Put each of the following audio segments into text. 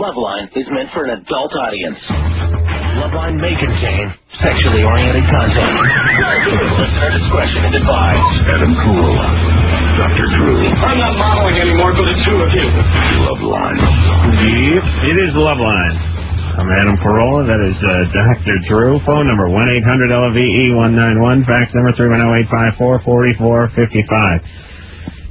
Loveline is meant for an adult audience. Loveline may contain sexually oriented content. Listener discretion is advised. Adam Carolla, Dr. Drew. I'm not modeling anymore for the two of you. Loveline. Yep, it is Loveline. I'm Adam Carolla. That is Dr. Drew. Phone number 1-800-LOVE-191. Fax number 310-854-4455.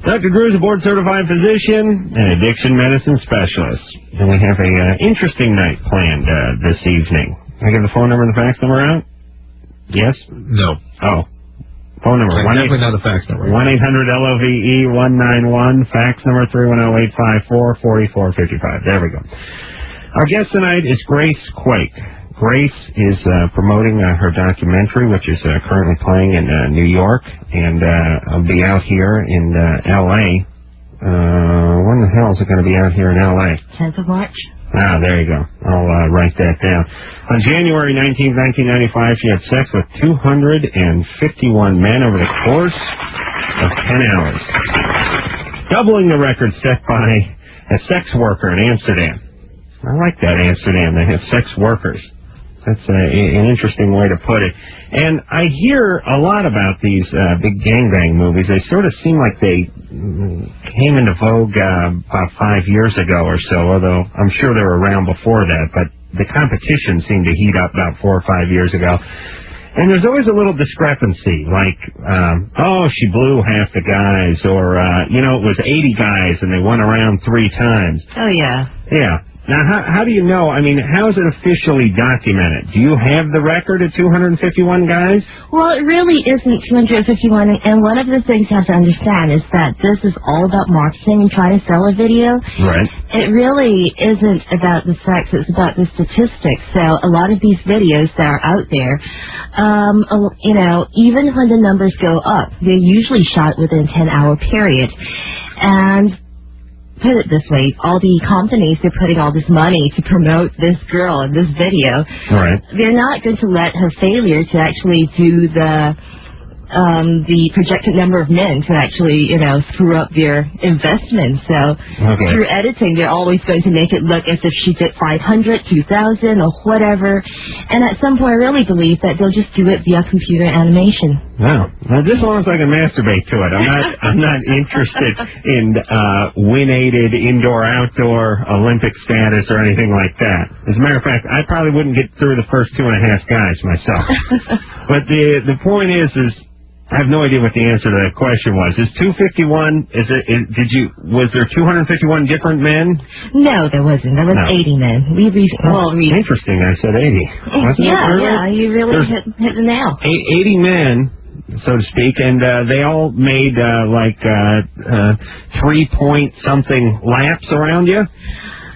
Dr. Drew is a board-certified physician and addiction medicine specialist. And we have an interesting night planned this evening. Can I give the phone number and the fax number out? Yes? No. Oh. Phone number. Definitely not the fax number. 1-800-LOVE-191. Fax number 310-854-4455. There we go. Our guest tonight is Grace Quake. Grace is promoting her documentary, which is currently playing in New York, and I'll be out here in L.A. When the hell is it going to be out here in L.A.? 10th of March. Ah, there you go. I'll write that down. On January 19, 1995, she had sex with 251 men over the course of 10 hours, doubling the record set by a sex worker in Amsterdam. I like that, Amsterdam. They have sex workers. That's an interesting way to put it. And I hear a lot about these big gangbang movies. They sort of seem like they came into vogue about 5 years ago or so, although I'm sure they were around before that. But the competition seemed to heat up about 4 or 5 years ago. And there's always a little discrepancy, like, she blew half the guys, or, it was 80 guys and they went around 3 times. Oh, yeah. Yeah. Now, how do you know? I mean, how is it officially documented? Do you have the record of 251 guys? Well, it really isn't 251, and one of the things you have to understand is that this is all about marketing and trying to sell a video. Right. It really isn't about the sex, it's about the statistics. So a lot of these videos that are out there, even when the numbers go up, they're usually shot within a 10-hour period. And put it this way, all the companies, they're putting all this money to promote this girl in this video. Right. They're not going to let her failure to actually do the projected number of men to actually, screw up their investment. So through editing, they're always going to make it look as if she did 500, 2,000, or whatever. And at some point, I really believe that they'll just do it via computer animation. Wow. Now, just as long as I can masturbate to it. I'm not interested in win-aided indoor-outdoor Olympic status or anything like that. As a matter of fact, I probably wouldn't get through the first 2.5 guys myself. But the point is I have no idea what the answer to that question was. Is 251, was there 251 different men? No, there wasn't. There was 80 men. Interesting, I said 80. Yeah, you really hit the nail. 80 men, so to speak, and they all made 3-point-something laps around you?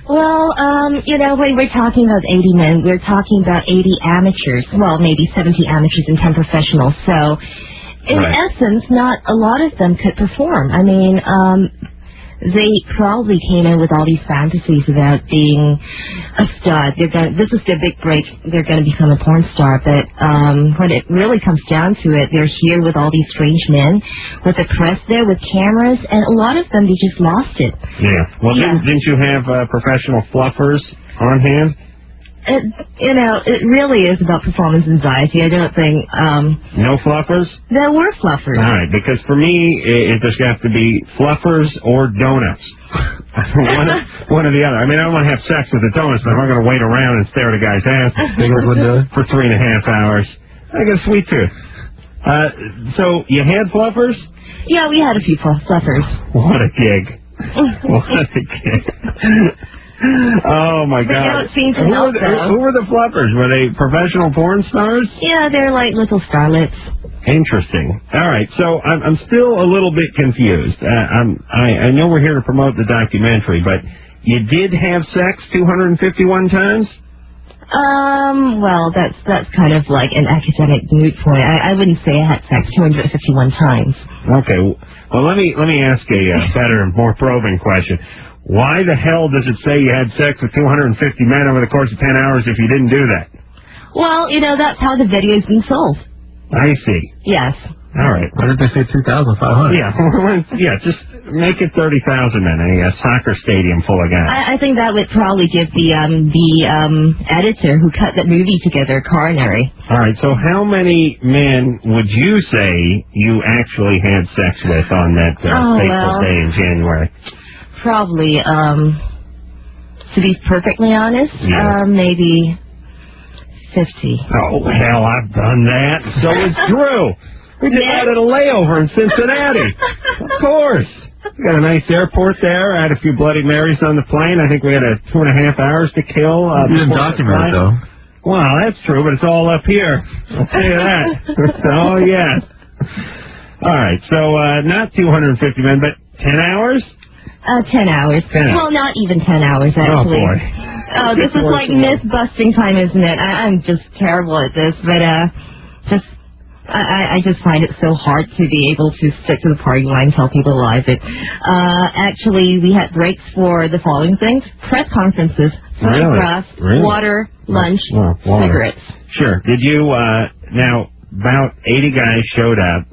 Well, when we're talking about 80 men, we're talking about 80 amateurs. Well, maybe 70 amateurs and 10 professionals. So in essence, not a lot of them could perform. I mean, they probably came in with all these fantasies about being a stud. This is their big break. They're going to become a porn star. But when it really comes down to it, they're here with all these strange men, with the press there, with cameras, and a lot of them, they just lost it. Yeah. Well, didn't you have professional fluffers on hand? It really is about performance anxiety. I don't think... No fluffers? There were fluffers. All right, because for me, it just has to be fluffers or donuts. one or the other. I mean, I don't want to have sex with the donuts, but I'm not going to wait around and stare at a guy's ass for 3.5 hours. I got a sweet tooth. So, you had fluffers? Yeah, we had a few fluffers. What a gig. What a gig. Oh, my God. Who were the fluffers? Were they professional porn stars? Yeah, they're like little starlets. Interesting. All right, so I'm still a little bit confused. I know we're here to promote the documentary, but you did have sex 251 times? Well, that's kind of like an academic moot point. I wouldn't say I had sex 251 times. Okay. Well, let me ask a better and more probing question. Why the hell does it say you had sex with 250 men over the course of 10 hours if you didn't do that? Well, that's how the video's been sold. I see. Yes. All right. Why did they say 2,500? Yeah, just make it 30,000 then, a soccer stadium full of guys. I think that would probably give the editor who cut that movie together a coronary. All right, so how many men would you say you actually had sex with on that fateful day in January? Probably, to be perfectly honest, maybe 50. Oh, hell, I've done that. So is Drew. We just added a layover in Cincinnati. Of course. We got a nice airport there. I had a few Bloody Marys on the plane. I think we had 2.5 hours to kill. You didn't document it, though. Well, that's true, but it's all up here. I'll tell you that. Oh, yeah. All right, so not 250 men, but 10 hours? 10 hours. 10 hours. Well, not even 10 hours, actually. Oh, boy. Oh, this is like myth-busting time, isn't it? I'm just terrible at this, but I just find it so hard to be able to stick to the party line and tell people live it. Actually, we had breaks for the following things: press conferences, photographs, water, lunch, cigarettes. Sure. Did you, now, about 80 guys showed up.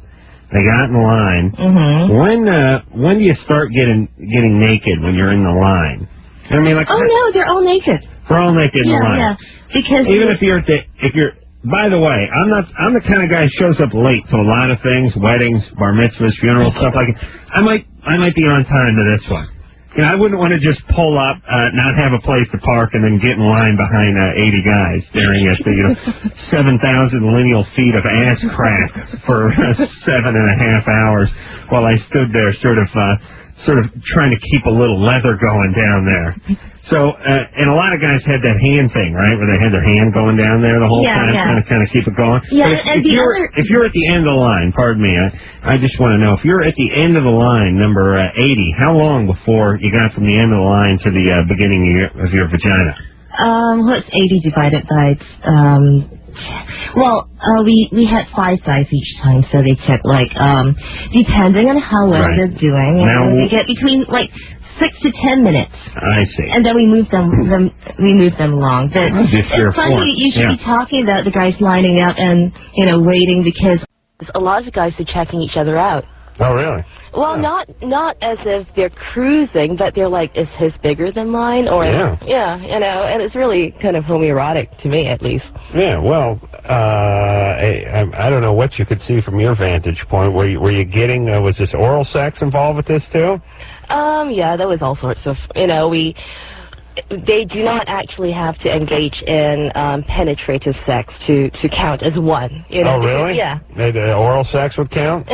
They got in the line. Mm-hmm. When do you start getting naked when you're in the line? I mean, like, no, they're all naked. They're all naked in the line. Yeah, because even if you're by the way, I'm the kind of guy who shows up late to a lot of things, weddings, bar mitzvahs, funerals, stuff like that. I might be on time to this one. You know, I wouldn't want to just pull up, not have a place to park, and then get in line behind 80 guys staring at the 7,000 lineal feet of ass crack for 7.5 hours while I stood there sort of trying to keep a little leather going down there. So, and a lot of guys had that hand thing, right, where they had their hand going down there the whole time, kind of keep it going. Yeah, but if you're at the end of the line, pardon me, I just want to know, if you're at the end of the line, number 80, how long before you got from the end of the line to the beginning of your vagina? What's 80 divided by? We had 5 guys each time, so they checked depending on how well they're doing, and we get between 6 to 10 minutes. I see. And then we move them along. But it's funny you should be talking about the guys lining up and waiting, because a lot of guys are checking each other out. Oh, really? Well, not as if they're cruising, but they're like, is his bigger than mine? Or and it's really kind of homoerotic to me, at least. Yeah, well, I don't know what you could see from your vantage point. Were you getting, was this oral sex involved with this too? Yeah, there was all sorts of, they do not actually have to engage in penetrative sex to count as one. Oh, really? Yeah. Oral sex would count?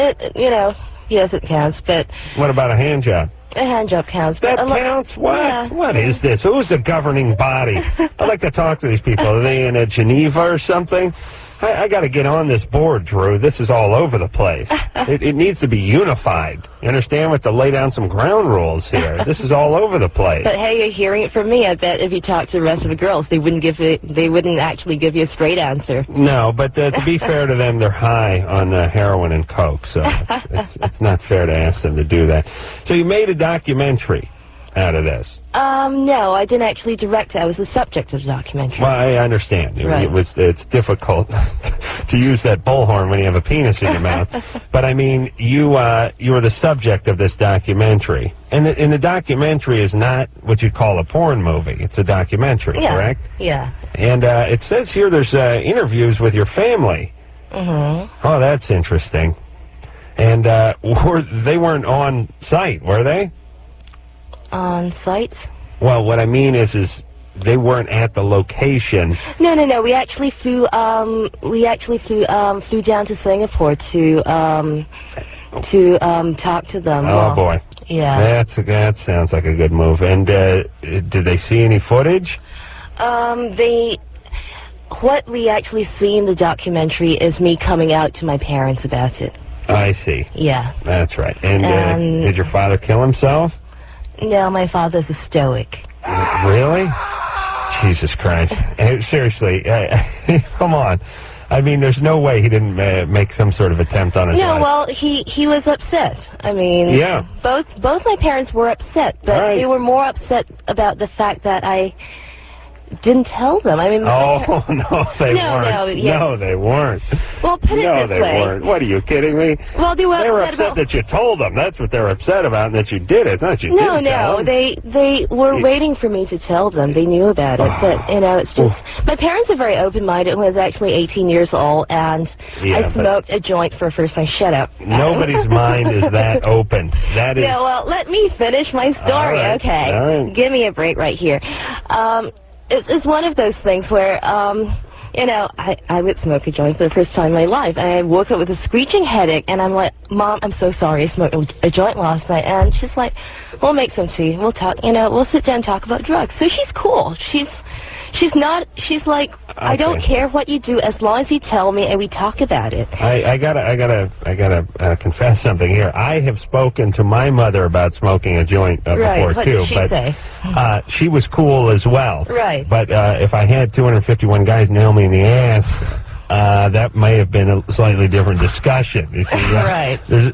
Yes, it counts, but... What about a hand job? A hand job counts. That counts? What? Yeah. What is this? Who's the governing body? I'd like to talk to these people. Are they in Geneva or something? I got to get on this board, Drew. This is all over the place. It needs to be unified. You understand? We have to lay down some ground rules here. This is all over the place. But hey, you're hearing it from me. I bet if you talk to the rest of the girls, they wouldn't actually give you a straight answer. No, but to be fair to them, they're high on heroin and coke, so it's not fair to ask them to do that. So you made a documentary out of this. No, I didn't actually direct it. I was the subject of the documentary. Well, I understand. Right. It's difficult to use that bullhorn when you have a penis in your mouth. But I mean, you were the subject of this documentary. And the documentary is not what you'd call a porn movie. It's a documentary, correct? Yeah. And it says here there's interviews with your family. Mm-hmm. Oh, that's interesting. And they weren't on site, were they? On site? Well, what I mean is they weren't at the location. No. We actually flew down to Singapore to talk to them. Oh boy. Yeah. That sounds like a good move. And did they see any footage? What we actually see in the documentary is me coming out to my parents about it. I see. Yeah. That's right. And did your father kill himself? No, my father's a stoic. Really? Jesus Christ. Seriously, come on. I mean, there's no way he didn't make some sort of attempt on his life. No, well, he was upset. I mean, both my parents were upset, but they were more upset about the fact that didn't tell them. I mean, Oh, no, they weren't. No, yeah. No, they weren't. Well, put it no, this they way. weren't. What, are you kidding me? Well, they were upset that you told them. That's what they're upset about, and that you did it, not that you didn't tell them. They were waiting for me to tell them. They knew about it, but, you know, it's just... My parents are very open-minded. When I was actually 18 years old, and I smoked a joint for a first time. Shut up. Nobody's mind is that open. That is... No, well, let me finish my story, right. okay? All right. Give me a break right here. It's one of those things where, you know, I would smoke a joint for the first time in my life, and I woke up with a screeching headache, and I'm like, Mom, I'm so sorry, I smoked a joint last night, and she's like, we'll make some tea, we'll talk, you know, we'll sit down and talk about drugs. So she's cool. She's like, I don't care what you do as long as you tell me and we talk about it. I gotta confess something here. I have spoken to my mother about smoking a joint before what too, did she say? She was cool as well. Right. But if I had 251 guys nail me in the ass, that may have been a slightly different discussion. You see, right. There's,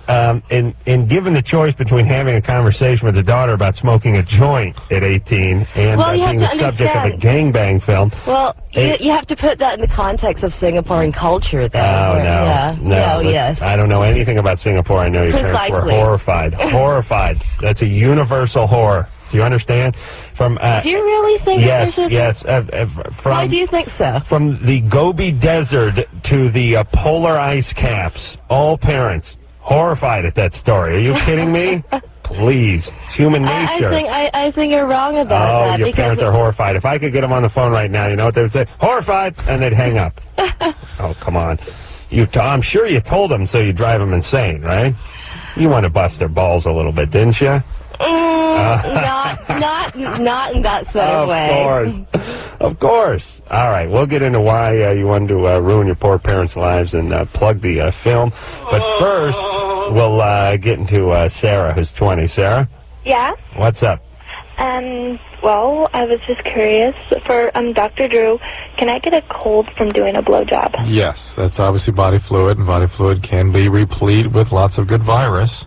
in given the choice between having a conversation with a daughter about smoking a joint at 18 and being the subject of a gangbang film. Well, you have to put that in the context of Singaporean culture, though. No, yes. I don't know anything about Singapore. I know your parents were horrified. Horrified. That's a universal horror. Do you understand? Do you really think yes. Why do you think so? From the Gobi Desert to the polar ice caps, all parents horrified at that story. Are you kidding me? Please, it's human nature. I think you're wrong about that. Oh, your parents are horrified. If I could get them on the phone right now, you know what they would say? Horrified, and they'd hang up. Oh, come on. I'm sure you told them so you drive them insane, right? You want to bust their balls a little bit, didn't you? Not in that sort of way. Of course. All right, we'll get into why you wanted to ruin your poor parents' lives and plug the film. But first, we'll get into Sarah, who's 20. Sarah? Yeah? What's up? Well, I was just curious. For Dr. Drew, can I get a cold from doing a blowjob? Yes, that's obviously body fluid, and body fluid can be replete with lots of good virus.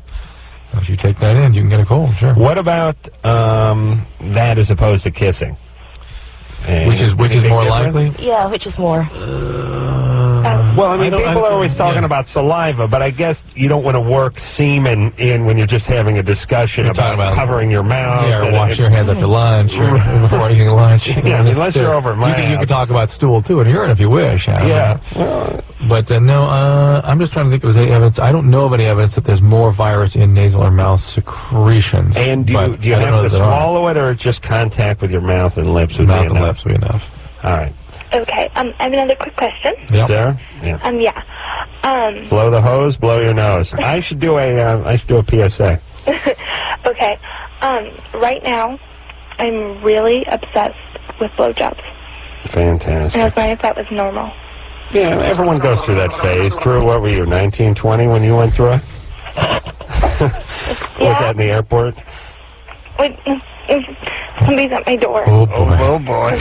If you take that in, you can get a cold, sure. What about that as opposed to kissing? Which is more likely? Yeah, which is more? Well, I mean, people are always talking about saliva, but I guess you don't want to work semen in when you're just having a discussion about covering your mouth. Yeah, or wash your hands after lunch or before eating lunch. Yeah, unless you're over at my house. You can talk about stool, too, and urine if you wish. Yeah. But no, I'm just trying to think of any evidence. I don't know of any evidence that there's more virus in nasal or mouth secretions. And do you have to swallow it, or just contact with your mouth and lips would be enough? Mouth and lips would be enough. All right. Okay, I have another quick question. Yep. Sarah? Yeah. Yeah. Blow the hose, blow your nose. I should do a PSA. Okay. Right now, I'm really obsessed with blowjobs. Fantastic. And I was wondering if that was normal. Yeah, everyone goes through that phase. Drew, what were you, 19, 20 when you went through it? Was that in the airport? Wait, somebody's at my door. Oh, boy. Oh, boy.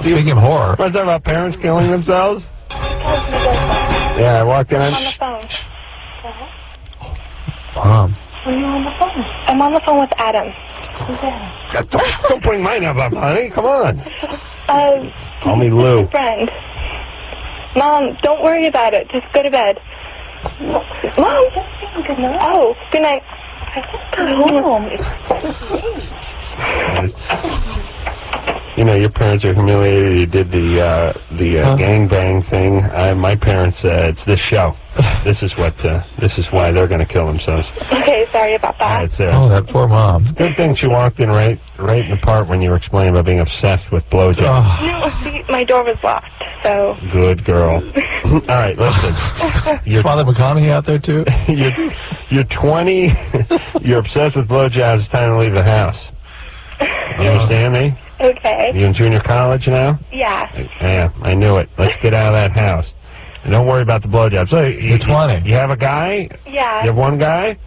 Speaking of horror. Was that about parents killing themselves? Yeah, I walked in. I'm on the phone. Mom. Are you on the phone? I'm on the phone with Adam. Who's Adam? Don't bring my number up, honey. Come on. Call me Lou. Lou. Friend. Mom, don't worry about it. Just go to bed. Mom. Good night. Oh, good night. You know, your parents are humiliated. You did the gangbang thing. My parents, it's this show. This is why they're going to kill themselves. Okay, sorry about that. Oh, that poor mom. Good thing she walked in right in the part when you were explaining about being obsessed with blowjobs. No, my door was locked, so. Good girl. All right, listen. Is Father McConaughey out there too? You're 20. You're obsessed with blowjobs. It's time to leave the house. You understand me? Okay. You in junior college now? Yeah. Yeah, I knew it. Let's get out of that house. And don't worry about the blowjob. So you're 20. You have a guy? Yeah. You have one guy?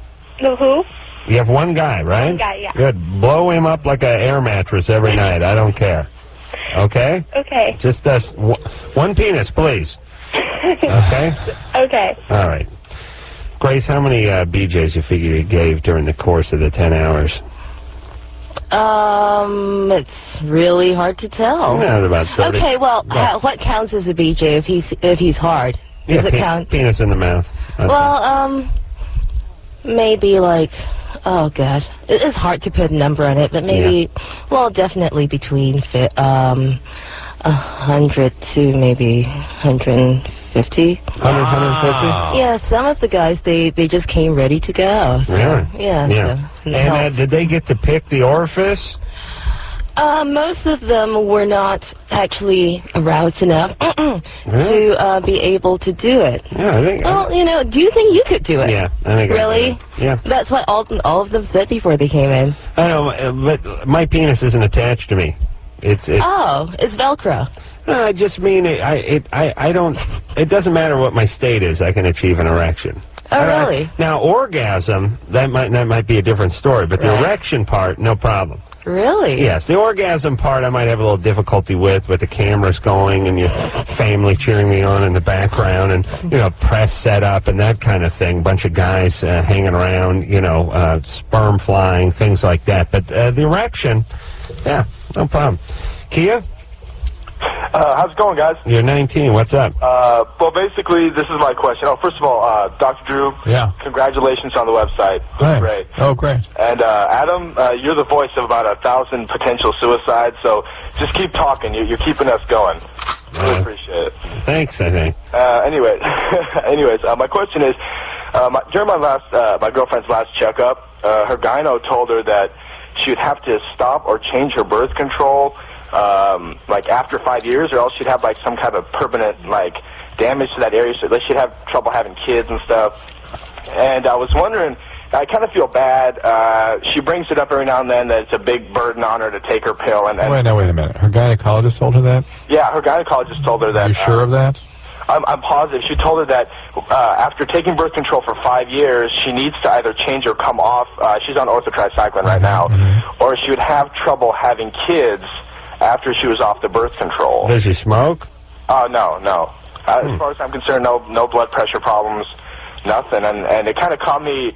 No, who? You have one guy, right? One guy, yeah. Good. Blow him up like an air mattress every night. I don't care. Okay? Okay. Just one penis, please. Okay? Okay. All right. Grace, how many BJs you figure you gave during the course of the 10 hours? It's really hard to tell. Yeah, about 30. Okay, well, what counts as a BJ if he's hard? Does it count? Penis in the mouth. Well, maybe like, oh god, it's hard to put a number on it, but maybe, well, definitely between 100 to maybe 150. 150? Yeah, some of the guys they just came ready to go. So, Really? Yeah. So, and did they get to pick the orifice? Most of them were not actually aroused enough Really? to be able to do it. Yeah, I think. Well, you know, do you think you could do it? Yeah, I think. Really? Yeah. That's what all of them said before they came in. I know, but my penis isn't attached to me. It's Velcro. I just mean I don't. It doesn't matter what my state is. I can achieve an erection. Oh, really? Now, orgasm that might be a different story, but the erection part, no problem. Really? Yes, the orgasm part I might have a little difficulty with the cameras going and your family cheering me on in the background and, you know, press set up and that kind of thing. Bunch of guys hanging around, you know, sperm flying, things like that. But the erection, yeah, no problem. Kia? How's it going, guys? You're 19. What's up? Well, basically, this is my question. Oh, first of all, Dr. Drew, congratulations on the website. It's great. Oh, great. And Adam, you're the voice of about 1,000 potential suicides, so just keep talking. You're keeping us going. Really appreciate it. Thanks, I think. Anyways, my question is, during my girlfriend's last checkup, her gyno told her that she would have to stop or change her birth control like after 5 years, or else she'd have like some kind of permanent like damage to that area, so that she'd have trouble having kids and stuff. And I was wondering, I kind of feel bad. She brings it up every now and then that it's a big burden on her to take her pill. And wait a minute. Her gynecologist told her that? Yeah, her gynecologist told her that. Are you sure of that? I'm positive. She told her that after taking birth control for 5 years, she needs to either change or come off. She's on orthotricycline right now, or she would have trouble having kids after she was off the birth control. Does she smoke? No. As far as I'm concerned, no blood pressure problems, nothing. And it kind of caught me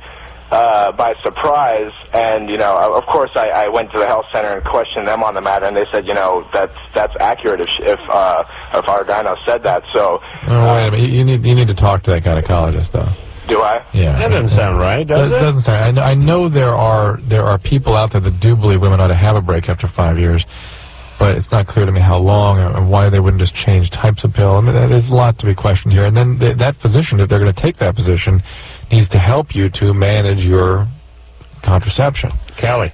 by surprise. And, you know, of course, I went to the health center and questioned them on the matter, and they said, you know, that's accurate if our gyno said that. So. Wait a minute. You need to talk to that gynecologist, though. Do I? Yeah. That doesn't sound right, does it? Doesn't sound. I know there are people out there that do believe women ought to have a break after 5 years. But it's not clear to me how long and why they wouldn't just change types of pill. I mean, there's a lot to be questioned here. And then that physician, if they're going to take that position, needs to help you to manage your contraception. Kelly.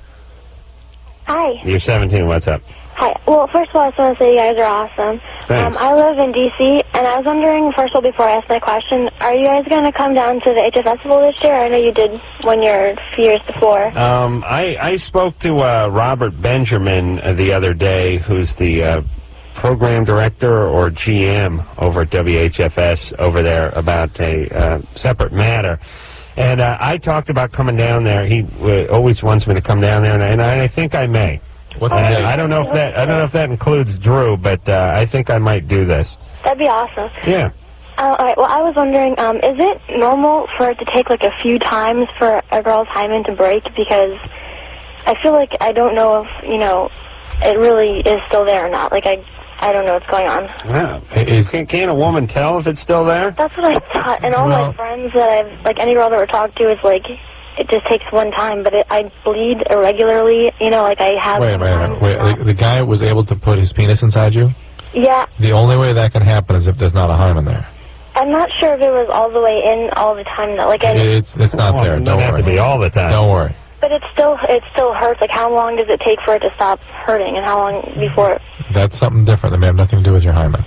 Hi. You're 17. What's up? Hi. Well, first of all, I just want to say you guys are awesome. Thanks. I live in D.C., and I was wondering, first of all, before I ask my question, are you guys going to come down to the HF Festival this year? I know you did 1 year, a few years before. I spoke to Robert Benjamin the other day, who's the program director or GM over at WHFS over there, about a separate matter. And I talked about coming down there. He always wants me to come down there, and I think I may. I don't know if that includes Drew, but I think I might do this. That'd be awesome. Yeah. All right. Well, I was wondering, is it normal for it to take like a few times for a girl's hymen to break? Because I feel like I don't know if it really is still there or not. Like I don't know what's going on. Yeah. Can a woman tell if it's still there? That's what I thought. And all my friends that I've any girl that we're talking to is like, it just takes one time, but I bleed irregularly, like I have... Wait a minute. The guy was able to put his penis inside you? Yeah. The only way that can happen is if there's not a hymen there. I'm not sure if it was all the way in all the time, though. Like, it's not there, don't worry. It doesn't have to be all the time. Don't worry. But it still hurts. Like, how long does it take for it to stop hurting, and how long before... That's something different. That may have nothing to do with your hymen.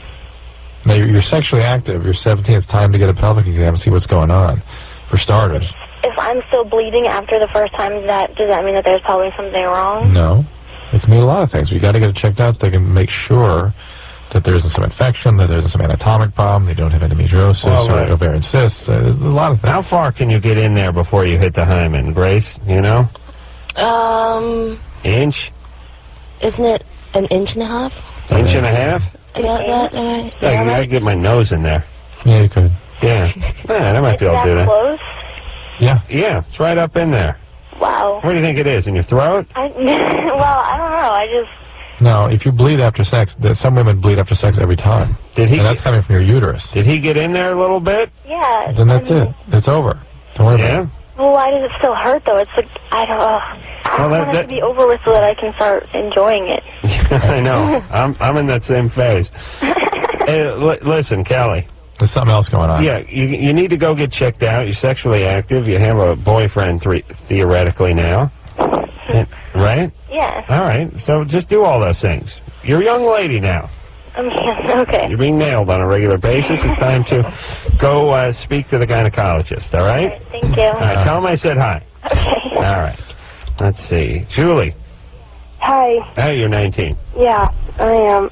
Now, you're sexually active. You're 17. It's time to get a pelvic exam and see what's going on, for starters. If I'm still bleeding after the first time, does that mean that there's probably something wrong? No. It can mean a lot of things. We got to get it checked out so they can make sure that there isn't some infection, that there isn't some anatomic problem, they don't have endometriosis or ovarian cysts. There's a lot of things. How far can you get in there before you hit the hymen, Grace? You know? Inch? Isn't it an inch and a half? Inch and a half? Yeah, I get my nose in there. Yeah, you could. Yeah. I might be able to do that. Close? Yeah. Yeah, it's right up in there. Wow. What do you think it is, in your throat? Well, I don't know. I just... No, if you bleed after sex, some women bleed after sex every time. And that's coming from your uterus. Did he get in there a little bit? Yeah. Then that's it. It's over. Don't worry about it. Well, why does it still hurt, though? It's like, I don't know. I want it to be over with so that I can start enjoying it. I know. I'm in that same phase. Hey, listen, Kelly. There's something else going on. Yeah, you need to go get checked out. You're sexually active. You have a boyfriend, theoretically, now. Right? Yeah. All right. So just do all those things. You're a young lady now. Okay. You're being nailed on a regular basis. It's time to go speak to the gynecologist, all right? Thank you. All right, tell him I said hi. Okay. All right. Let's see. Julie. Hi. Hey, you're 19. Yeah, I am.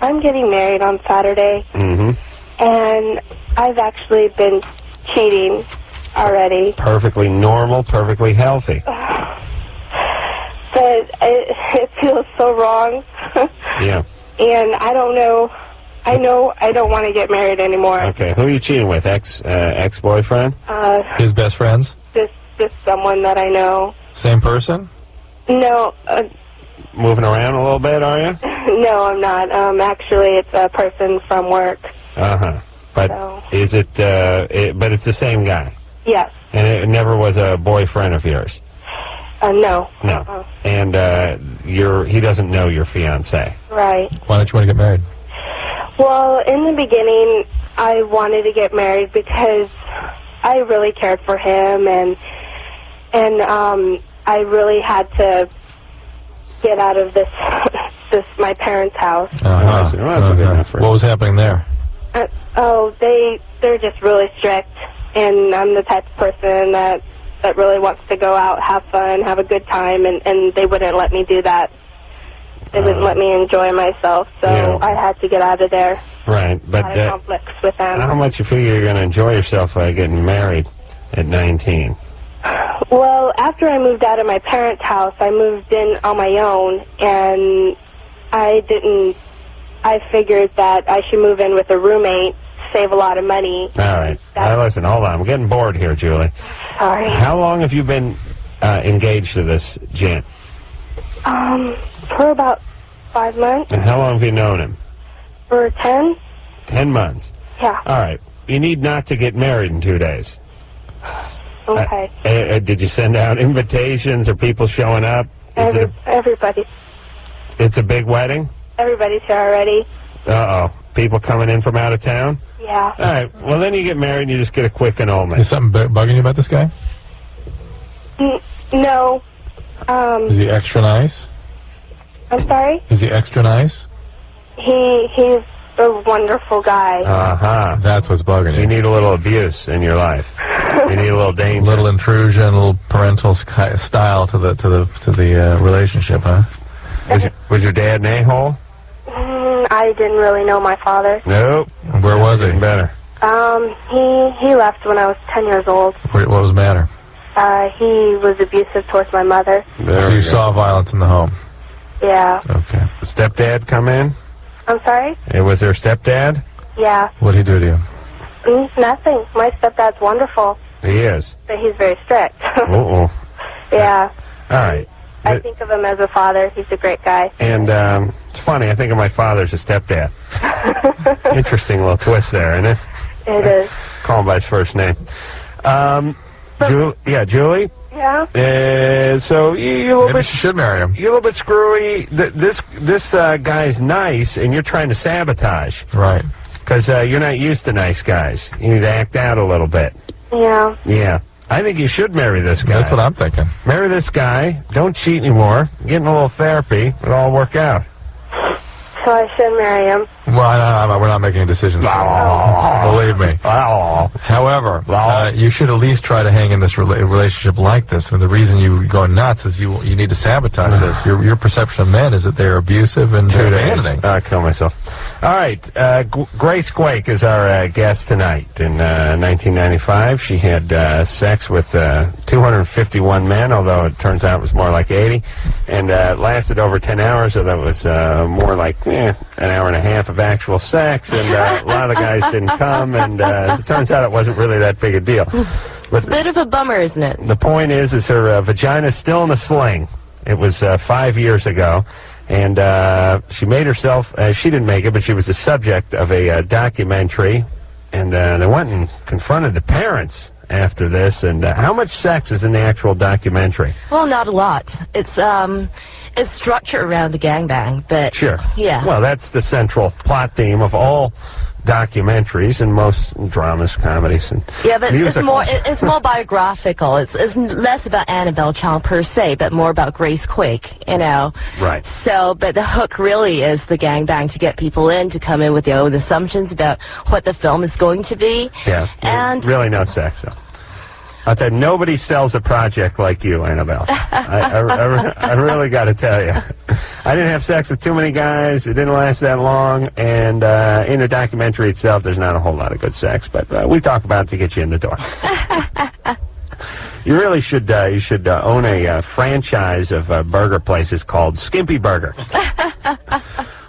I'm getting married on Saturday. Mm-hmm. And I've actually been cheating already. Perfectly normal, perfectly healthy. But it feels so wrong. Yeah. And I don't know. I know I don't want to get married anymore. Okay, who are you cheating with? Ex-boyfriend? His best friends? Just someone that I know. Same person? No. Moving around a little bit, are you? No, I'm not. Actually, it's a person from work. Uh-huh. But is it, but it's the same guy? Yes. And it never was a boyfriend of yours? No. No. And he doesn't know your fiancé? Right. Why don't you want to get married? Well, in the beginning, I wanted to get married because I really cared for him, and I really had to get out of this my parents' house. What was happening there? They're just really strict, and I'm the type of person that really wants to go out, have fun, have a good time, and they wouldn't let me do that. They wouldn't let me enjoy myself, so I had to get out of there. Right, but a lot of conflicts with them. How much you figure you're going to enjoy yourself by getting married at 19? Well, after I moved out of my parents' house, I moved in on my own, and I figured that I should move in with a roommate, save a lot of money. All right. Now, listen, hold on. I'm getting bored here, Julie. Sorry. How long have you been engaged to this gent? For about 5 months. And how long have you known him? For 10. 10 months. Yeah. All right. You need not to get married in 2 days. Okay. Did you send out invitations? Are people showing up? Everybody. It's a big wedding? Everybody's here already. Uh-oh. People coming in from out of town? Yeah. All right. Well, then you get married and you just get a quick annulment. Is something bugging you about this guy? No. Is he extra nice? I'm sorry? Is he extra nice? He's a wonderful guy. Uh-huh. That's what's bugging you. You need a little abuse in your life. You need a little danger. A little intrusion, a little parental style to the relationship, huh? Was your dad an a-hole? I didn't really know my father. Nope. Where was he? Better. He left when I was 10 years old. What was the matter? He was abusive towards my mother. So you saw violence in the home? Yeah. Okay. Stepdad come in? I'm sorry? Was there a stepdad? Yeah. What did he do to you? Nothing. My stepdad's wonderful. He is? But he's very strict. Uh-oh. Yeah. All right. I think of him as a father. He's a great guy. And it's funny, I think of my father as a stepdad. Interesting little twist there, isn't it? It is. Call him by his first name. Julie? Yeah? So you're a little bit... You should marry him. You're a little bit screwy. This guy's nice, and you're trying to sabotage. Right. Because you're not used to nice guys. You need to act out a little bit. Yeah. Yeah. I think you should marry this guy. That's what I'm thinking. Marry this guy. Don't cheat anymore. Get in a little therapy. It'll all work out. So I should marry him. Well, we're not making decisions. Believe me. However, you should at least try to hang in this relationship like this. And the reason you go nuts is you need to sabotage this. Your perception of men is that they're abusive and abandoning. I'll kill myself. All right. Grace Quake is our guest tonight. In 1995, she had sex with 251 men, although it turns out it was more like 80. And it lasted over 10 hours, so that was more like an hour and a half of actual sex, and a lot of the guys didn't come, and as it turns out, it wasn't really that big a deal. It's a bit of a bummer, isn't it? The point is her vagina's still in the sling. It was 5 years ago, and she made herself, she didn't make it, but she was the subject of a documentary, and they went and confronted the parents after this. And how much sex is in the actual documentary? Well, not a lot. It's structured around the gangbang, but... Sure. Yeah. Well, that's the central plot theme of all documentaries and most dramas, comedies, and yeah, but musicals. it's more biographical. It's less about Annabel Chong per se, but more about Grace Quake, you know. Right. So, but the hook really is the gangbang to get people in, to come in with their own assumptions about what the film is going to be. Yeah. And really no sex, though. I thought nobody sells a project like you, Annabel. I really got to tell you. I didn't have sex with too many guys. It didn't last that long. And in the documentary itself, there's not a whole lot of good sex. But we talk about it to get you in the door. You really should own a franchise of burger places called Skimpy Burger.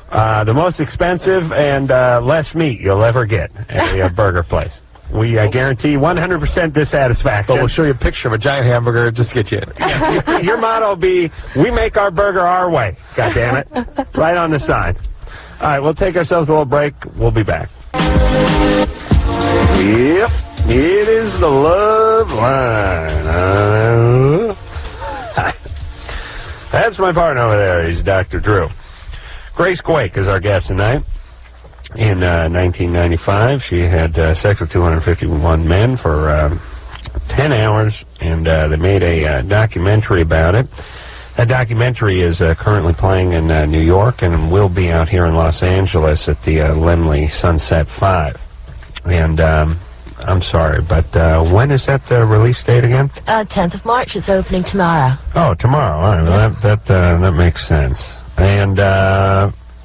The most expensive and less meat you'll ever get at a burger place. We guarantee 100% dissatisfaction. But we'll show you a picture of a giant hamburger just to get you in. Yeah, your motto will be, we make our burger our way. God damn it. Right on the side. All right, we'll take ourselves a little break. We'll be back. Yep, it is the Love Line. That's my partner over there. He's Dr. Drew. Grace Quake is our guest tonight. In 1995, she had sex with 251 men for 10 hours, and they made a documentary about it. That documentary is currently playing in New York and will be out here in Los Angeles at the Laemmle Sunset 5. And I'm sorry, but when is that release date again? 10th of March. It's opening tomorrow. Oh, tomorrow. All right, well, that makes sense. And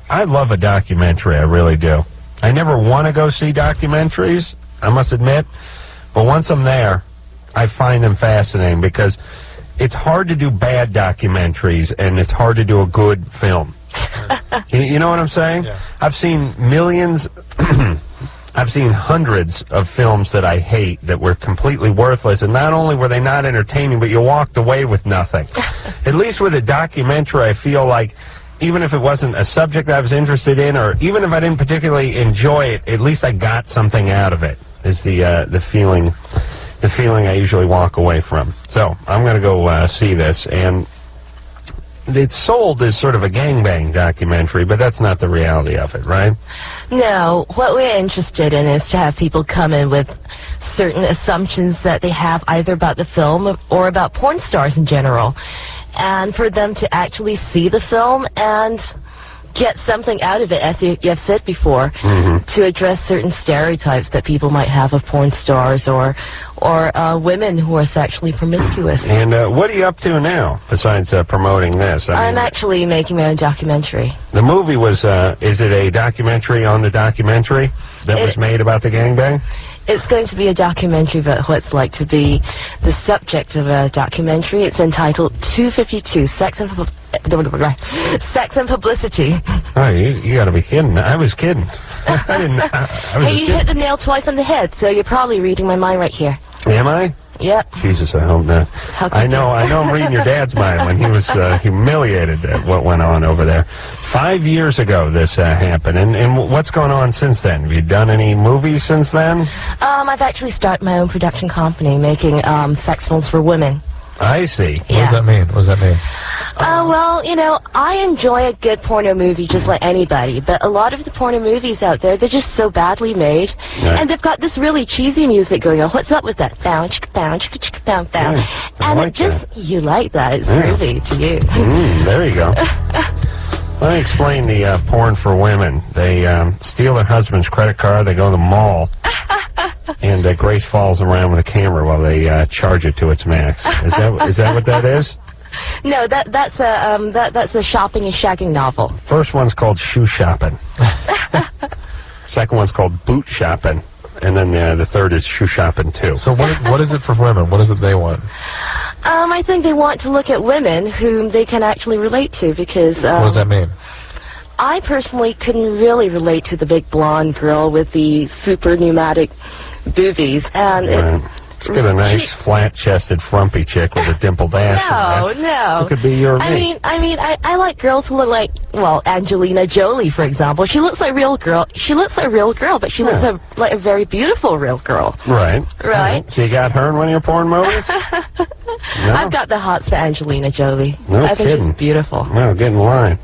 I love a documentary, I really do. I never want to go see documentaries, I must admit, but once I'm there, I find them fascinating because it's hard to do bad documentaries and it's hard to do a good film. You know what I'm saying? Yeah. I've seen millions, I've seen hundreds of films that I hate that were completely worthless, and not only were they not entertaining, but you walked away with nothing. At least with a documentary, I feel like even if it wasn't a subject I was interested in, or even if I didn't particularly enjoy it, at least I got something out of it, is the feeling I usually walk away from. So I'm going to go see this, and it's sold as sort of a gangbang documentary, but that's not the reality of it, right? No, what we're interested in is to have people come in with certain assumptions that they have either about the film or about porn stars in general, and for them to actually see the film and get something out of it, as you have said before, to address certain stereotypes that people might have of porn stars or women who are sexually promiscuous. And what are you up to now, besides promoting this? I'm actually making my own documentary. The movie was, is it a documentary on the documentary that was made about the gangbang? It's going to be a documentary about what it's like to be the subject of a documentary. It's entitled 252, Sex and Publicity. Oh, you got to be kidding. I was kidding. I didn't. Hey, you hit the nail twice on the head, so you're probably reading my mind right here. Am I? Yep. Jesus, I hope not. I know I'm reading your dad's mind when he was humiliated at what went on over there. 5 years ago this happened, and what's going on since then? Have you done any movies since then? I've actually started my own production company making sex films for women. I see. What does that mean? What does that mean? Well, you know, I enjoy a good porno movie just like anybody, but a lot of the porno movies out there, they're just so badly made, and they've got this really cheesy music going on. What's up with that? Bow, chicka, bow, chicka, chicka, bow, bow. And like it just, you like that. It's groovy to you. There you go. Let me explain the porn for women. They steal their husband's credit card, they go to the mall, and Grace follows around with a camera while they charge it to its max. Is that what that is? No, that's a shopping and shagging novel. First one's called Shoe Shopping. Second one's called Boot Shopping. And then the third is Shoe Shopping 2. So what is it for women? What is it they want? I think they want to look at women whom they can actually relate to, because... what does that mean? I personally couldn't really relate to the big blonde girl with the super pneumatic boobies, and Let's get a nice, flat-chested, frumpy chick with a dimpled ass. No. It could be you or me. I like girls who look like, well, Angelina Jolie, for example. She looks like a real girl. She looks like a real girl, but she looks like a very beautiful real girl. Right. Right. So you got her in one of your porn movies? No? I've got the hots for Angelina Jolie. No I think kidding. she's beautiful. Well, get in line.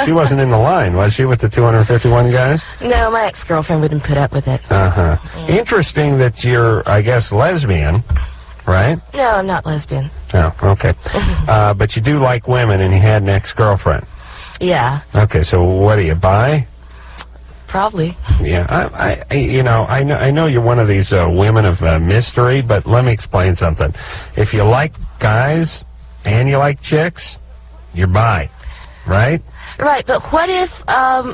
She wasn't in the line, was she, with the 251 guys? No, my ex-girlfriend wouldn't put up with it. Uh-huh. Interesting that you're, I guess, lesbian, right? No, I'm not lesbian. Oh, okay. But you do like women, and you had an ex-girlfriend. Yeah. Okay, so what are you, bi? Probably. Yeah, I know you're one of these women of mystery, but let me explain something. If you like guys and you like chicks, you're bi, right? Right, but what if,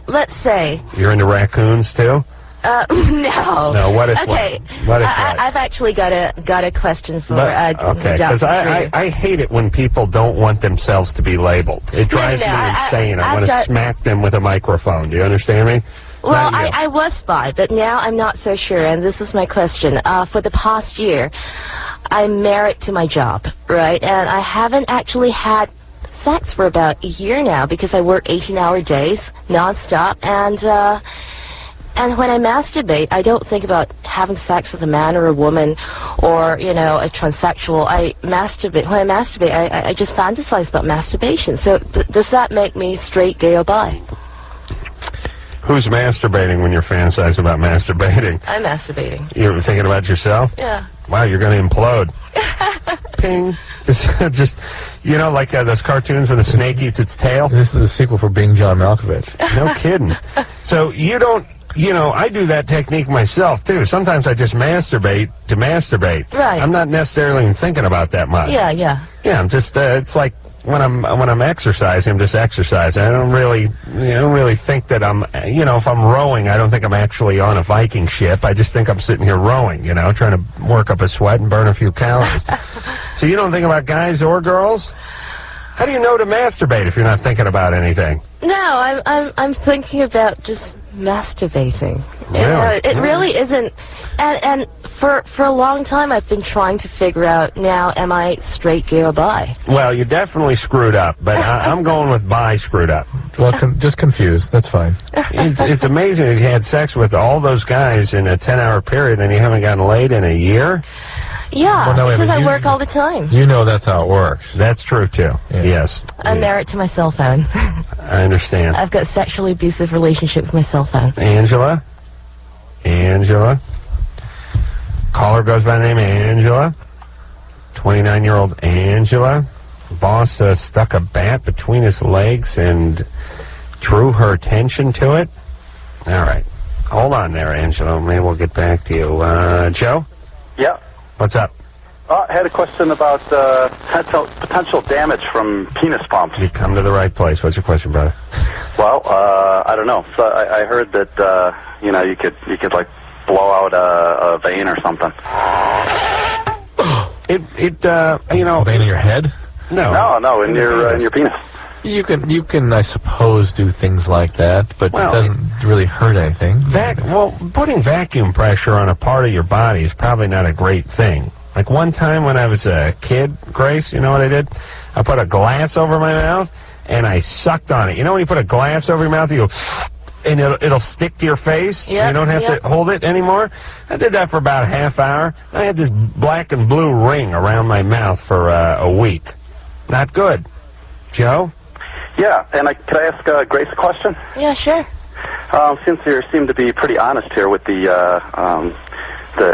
let's say... You're into raccoons, too? No. No, what if okay. What if I've actually got a question for okay, because I hate it when people don't want themselves to be labeled. It drives me insane. I want to smack them with a microphone. Do you understand me? Well, I was bi, but now I'm not so sure, and this is my question. For the past year, I'm married to my job, right? And I haven't actually had sex for about a year now because I work 18-hour days, nonstop, and when I masturbate, I don't think about having sex with a man or a woman or, you know, a transsexual. When I masturbate, I just fantasize about masturbation. So does that make me straight, gay, or bi? Who's masturbating when you're fantasizing about masturbating? I'm masturbating. You're thinking about yourself? Yeah. Wow, you're going to implode. Ping. Just, you know, like those cartoons where the snake eats its tail? This is the sequel for Being John Malkovich. No kidding. So you don't, you know, I do that technique myself, too. Sometimes I just masturbate to masturbate. Right. I'm not necessarily even thinking about that much. Yeah. Yeah, I'm just, it's like when I'm exercising, I'm just exercising. I don't really think that I'm, you know, if I'm rowing, I don't think I'm actually on a Viking ship. I just think I'm sitting here rowing, you know, trying to work up a sweat and burn a few calories. So you don't think about guys or girls? How do you know to masturbate if you're not thinking about anything? No, I'm thinking about just masturbating. Really? It really isn't. And for a long time, I've been trying to figure out now, am I straight, gay, or bi? Well, you definitely screwed up, but I'm going with bi screwed up. Well, just confused. That's fine. It's amazing that you had sex with all those guys in a 10-hour period and you haven't gotten laid in a year? Yeah, well, no, because I work all the time. You know that's how it works. That's true, too. Yeah. Yes. I'm married to my cell phone. I understand. I've got a sexually abusive relationship with my cell phone. Angela? Caller goes by the name Angela. 29-year-old Angela. Boss stuck a bat between his legs and drew her attention to it. All right. Hold on there, Angela. Maybe we'll get back to you. Joe? Yeah. What's up? I had a question about potential damage from penis pumps. You come to the right place. What's your question, brother? Well, I don't know. So I heard that you know, you could like blow out a vein or something. You know, vein in your head? No, in your penis. You can, I suppose, do things like that, but it doesn't really hurt anything. Putting vacuum pressure on a part of your body is probably not a great thing. Like one time when I was a kid, Grace, you know what I did? I put a glass over my mouth, and I sucked on it. You know when you put a glass over your mouth, you go, and it'll stick to your face? Yep, you don't have to hold it anymore? I did that for about a half hour. I had this black and blue ring around my mouth for a week. Not good. Joe? Yeah, and could I ask Grace a question? Yeah, sure. Since you seem to be pretty honest here with the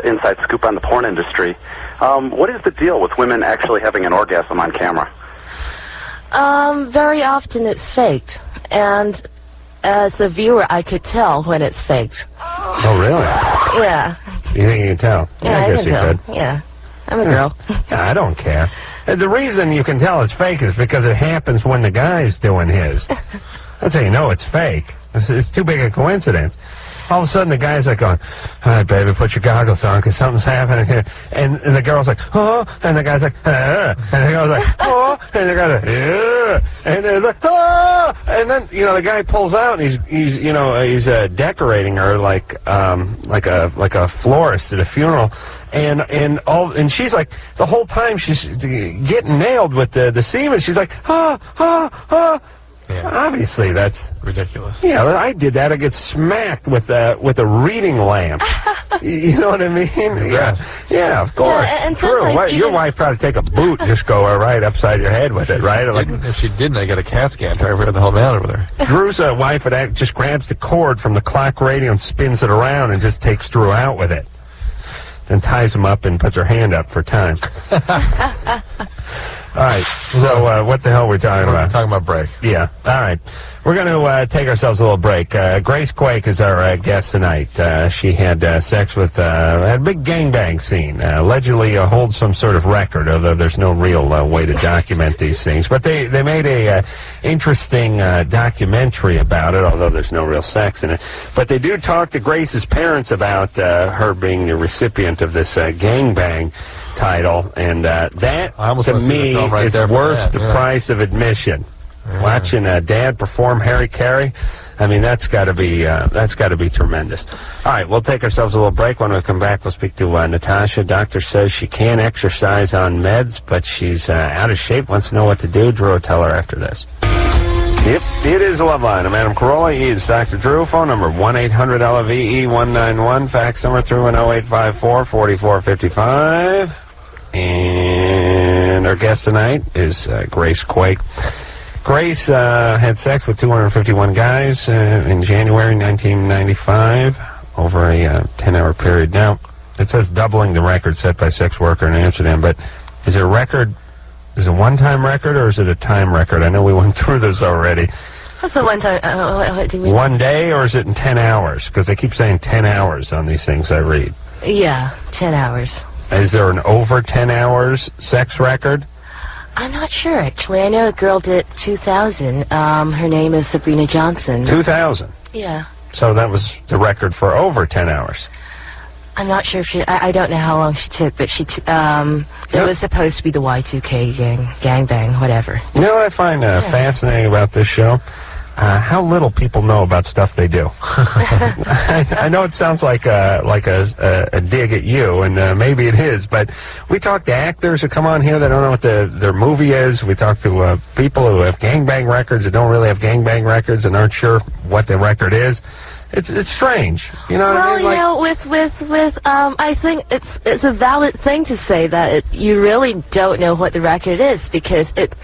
inside scoop on the porn industry, what is the deal with women actually having an orgasm on camera? Very often it's faked, and as a viewer, I could tell when it's faked. Oh, really? Yeah. You think you can tell? Yeah, I guess you could. Yeah. I'm a girl. I don't care. The reason you can tell it's fake is because it happens when the guy's doing his. That's how you know it's fake. It's too big a coincidence. All of a sudden, the guy's like going, all right, baby, put your goggles on because something's happening here. And the girl's like, oh, and the guy's like, and the girl's like, oh, and the guy's like, and they're like, oh, and then, you know, the guy pulls out and he's decorating her like a florist at a funeral. And she's like, the whole time she's getting nailed with the semen. She's like, Yeah. Obviously, that's ridiculous. Yeah, I did that. I get smacked with a reading lamp. You know what I mean? Yeah, of course. Yeah, and true. Your wife probably take a boot and just go right upside your head with it, right? If she didn't, I got a CAT scan. Try to figure out the hell matter with her. Drew's wife just grabs the cord from the clock radio and spins it around and just takes Drew out with it. Then ties him up and puts her hand up for time. All right, so what the hell are we talking about? We're talking about break. Yeah, all right. We're going to take ourselves a little break. Grace Quake is our guest tonight. She had sex with a big gangbang scene. Allegedly holds some sort of record, although there's no real way to document these things. But they made a interesting documentary about it, although there's no real sex in it. But they do talk to Grace's parents about her being the recipient of this gangbang title, and that, to me, is worth the price of admission. Yeah. Watching Dad perform Harry Carey, I mean, that's got to be tremendous. All right, we'll take ourselves a little break. When we come back, we'll speak to Natasha. Doctor says she can exercise on meds, but she's out of shape, wants to know what to do. Drew will tell her after this. Yep, it is Loveline. I'm Adam Carolla. He is Dr. Drew. Phone number 1-800-LVE-191. Fax number through 0854-4455. And our guest tonight is Grace Quake. Grace had sex with 251 guys in January 1995 over a 10-hour period. Now, it says doubling the record set by sex worker in Amsterdam, but is it a record? Is it a one-time record or is it a time record? I know we went through this already. What's the one time? What do you mean? 1 day, or is it in 10 hours? Because they keep saying 10 hours on these things I read. Yeah, 10 hours. Is there an over 10 hours sex record? I'm not sure, actually. I know a girl did 2,000. Her name is Sabrina Johnson. 2,000? Yeah. So that was the record for over 10 hours. I'm not sure if she... I don't know how long she took, but she... it was supposed to be the Y2K gangbang, whatever. You know what I find fascinating about this show? How little people know about stuff they do. I know it sounds like a dig at you, and maybe it is, but we talk to actors who come on here that don't know what their movie is. We talk to people who have gangbang records that don't really have gangbang records and aren't sure what the record is. It's strange, you know what I mean? Well, you know, with I think it's a valid thing to say that you really don't know what the record is, because it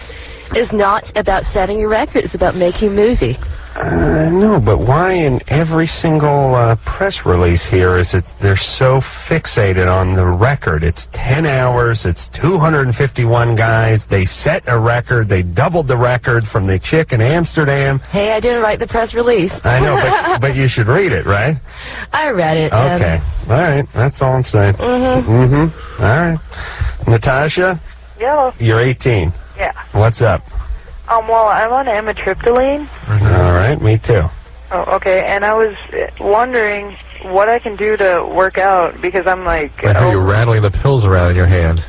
is not about setting a record, it's about making a movie. No, but why in every single press release here is they're so fixated on the record? It's 10 hours, it's 251 guys, they set a record, they doubled the record from the chick in Amsterdam. Hey, I didn't write the press release. I know, but you should read it, right? I read it. Okay, all right, that's all I'm saying. All right. Natasha? Yeah. You're 18. Yeah. What's up? Well, I'm on amitriptyline. All right, me too. Oh, okay, and I was wondering what I can do to work out, because I'm like... Wait, how are you rattling the pills around in your hand?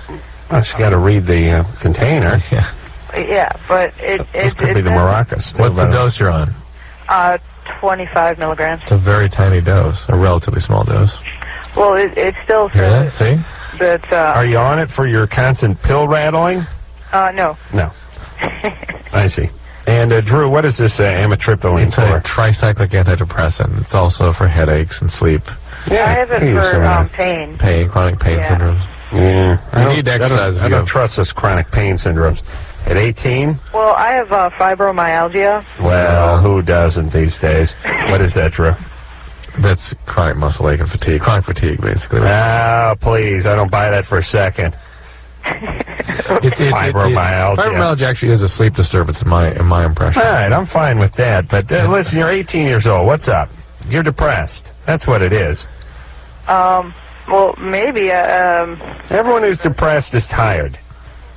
Well, she got to read the container. Yeah. Yeah, but it could be the maracas. What's the dose you're on? 25 milligrams. It's a very tiny dose, a relatively small dose. Well, it still says... Hear that? See? That, are you on it for your constant pill rattling? No. No. I see. And, Drew, what is this amitriptyline for? It's a tricyclic antidepressant. It's also for headaches and sleep. Yeah, I have it for pain. Chronic pain syndromes. Yeah. You need to exercise. I don't trust those chronic pain syndromes. At 18? Well, I have fibromyalgia. Well, who doesn't these days? What is that, Drew? That's chronic muscle ache and fatigue. Chronic fatigue, basically. Ah, please. I don't buy that for a second. Fibromyalgia. Fibromyalgia actually is a sleep disturbance in my impression. All right, I'm fine with that. But listen, you're 18 years old. What's up? You're depressed. That's what it is. Well, maybe. Everyone who's depressed is tired.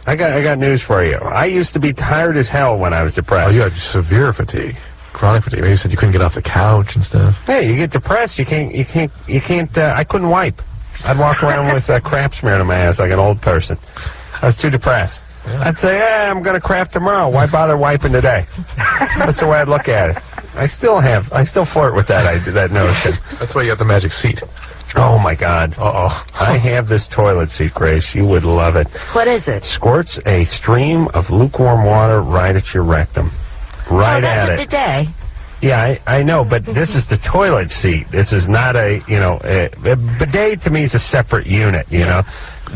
I got news for you. I used to be tired as hell when I was depressed. Oh, you had severe fatigue. chronic fatigue. You said you couldn't get off the couch and stuff. Yeah, you get depressed. You can't. I couldn't wipe. I'd walk around with crap smeared on my ass like an old person. I was too depressed. Yeah. I'd say, I'm going to crap tomorrow. Why bother wiping today? That's the way I'd look at it. I still flirt with that notion. That's why you got the magic seat. Oh, my God. Uh-oh. I have this toilet seat, Grace. You would love it. What is it? Squirts a stream of lukewarm water right at your rectum. Right at it. That's a bidet. Yeah, I know, but this is the toilet seat. This is not a bidet to me is a separate unit, you know.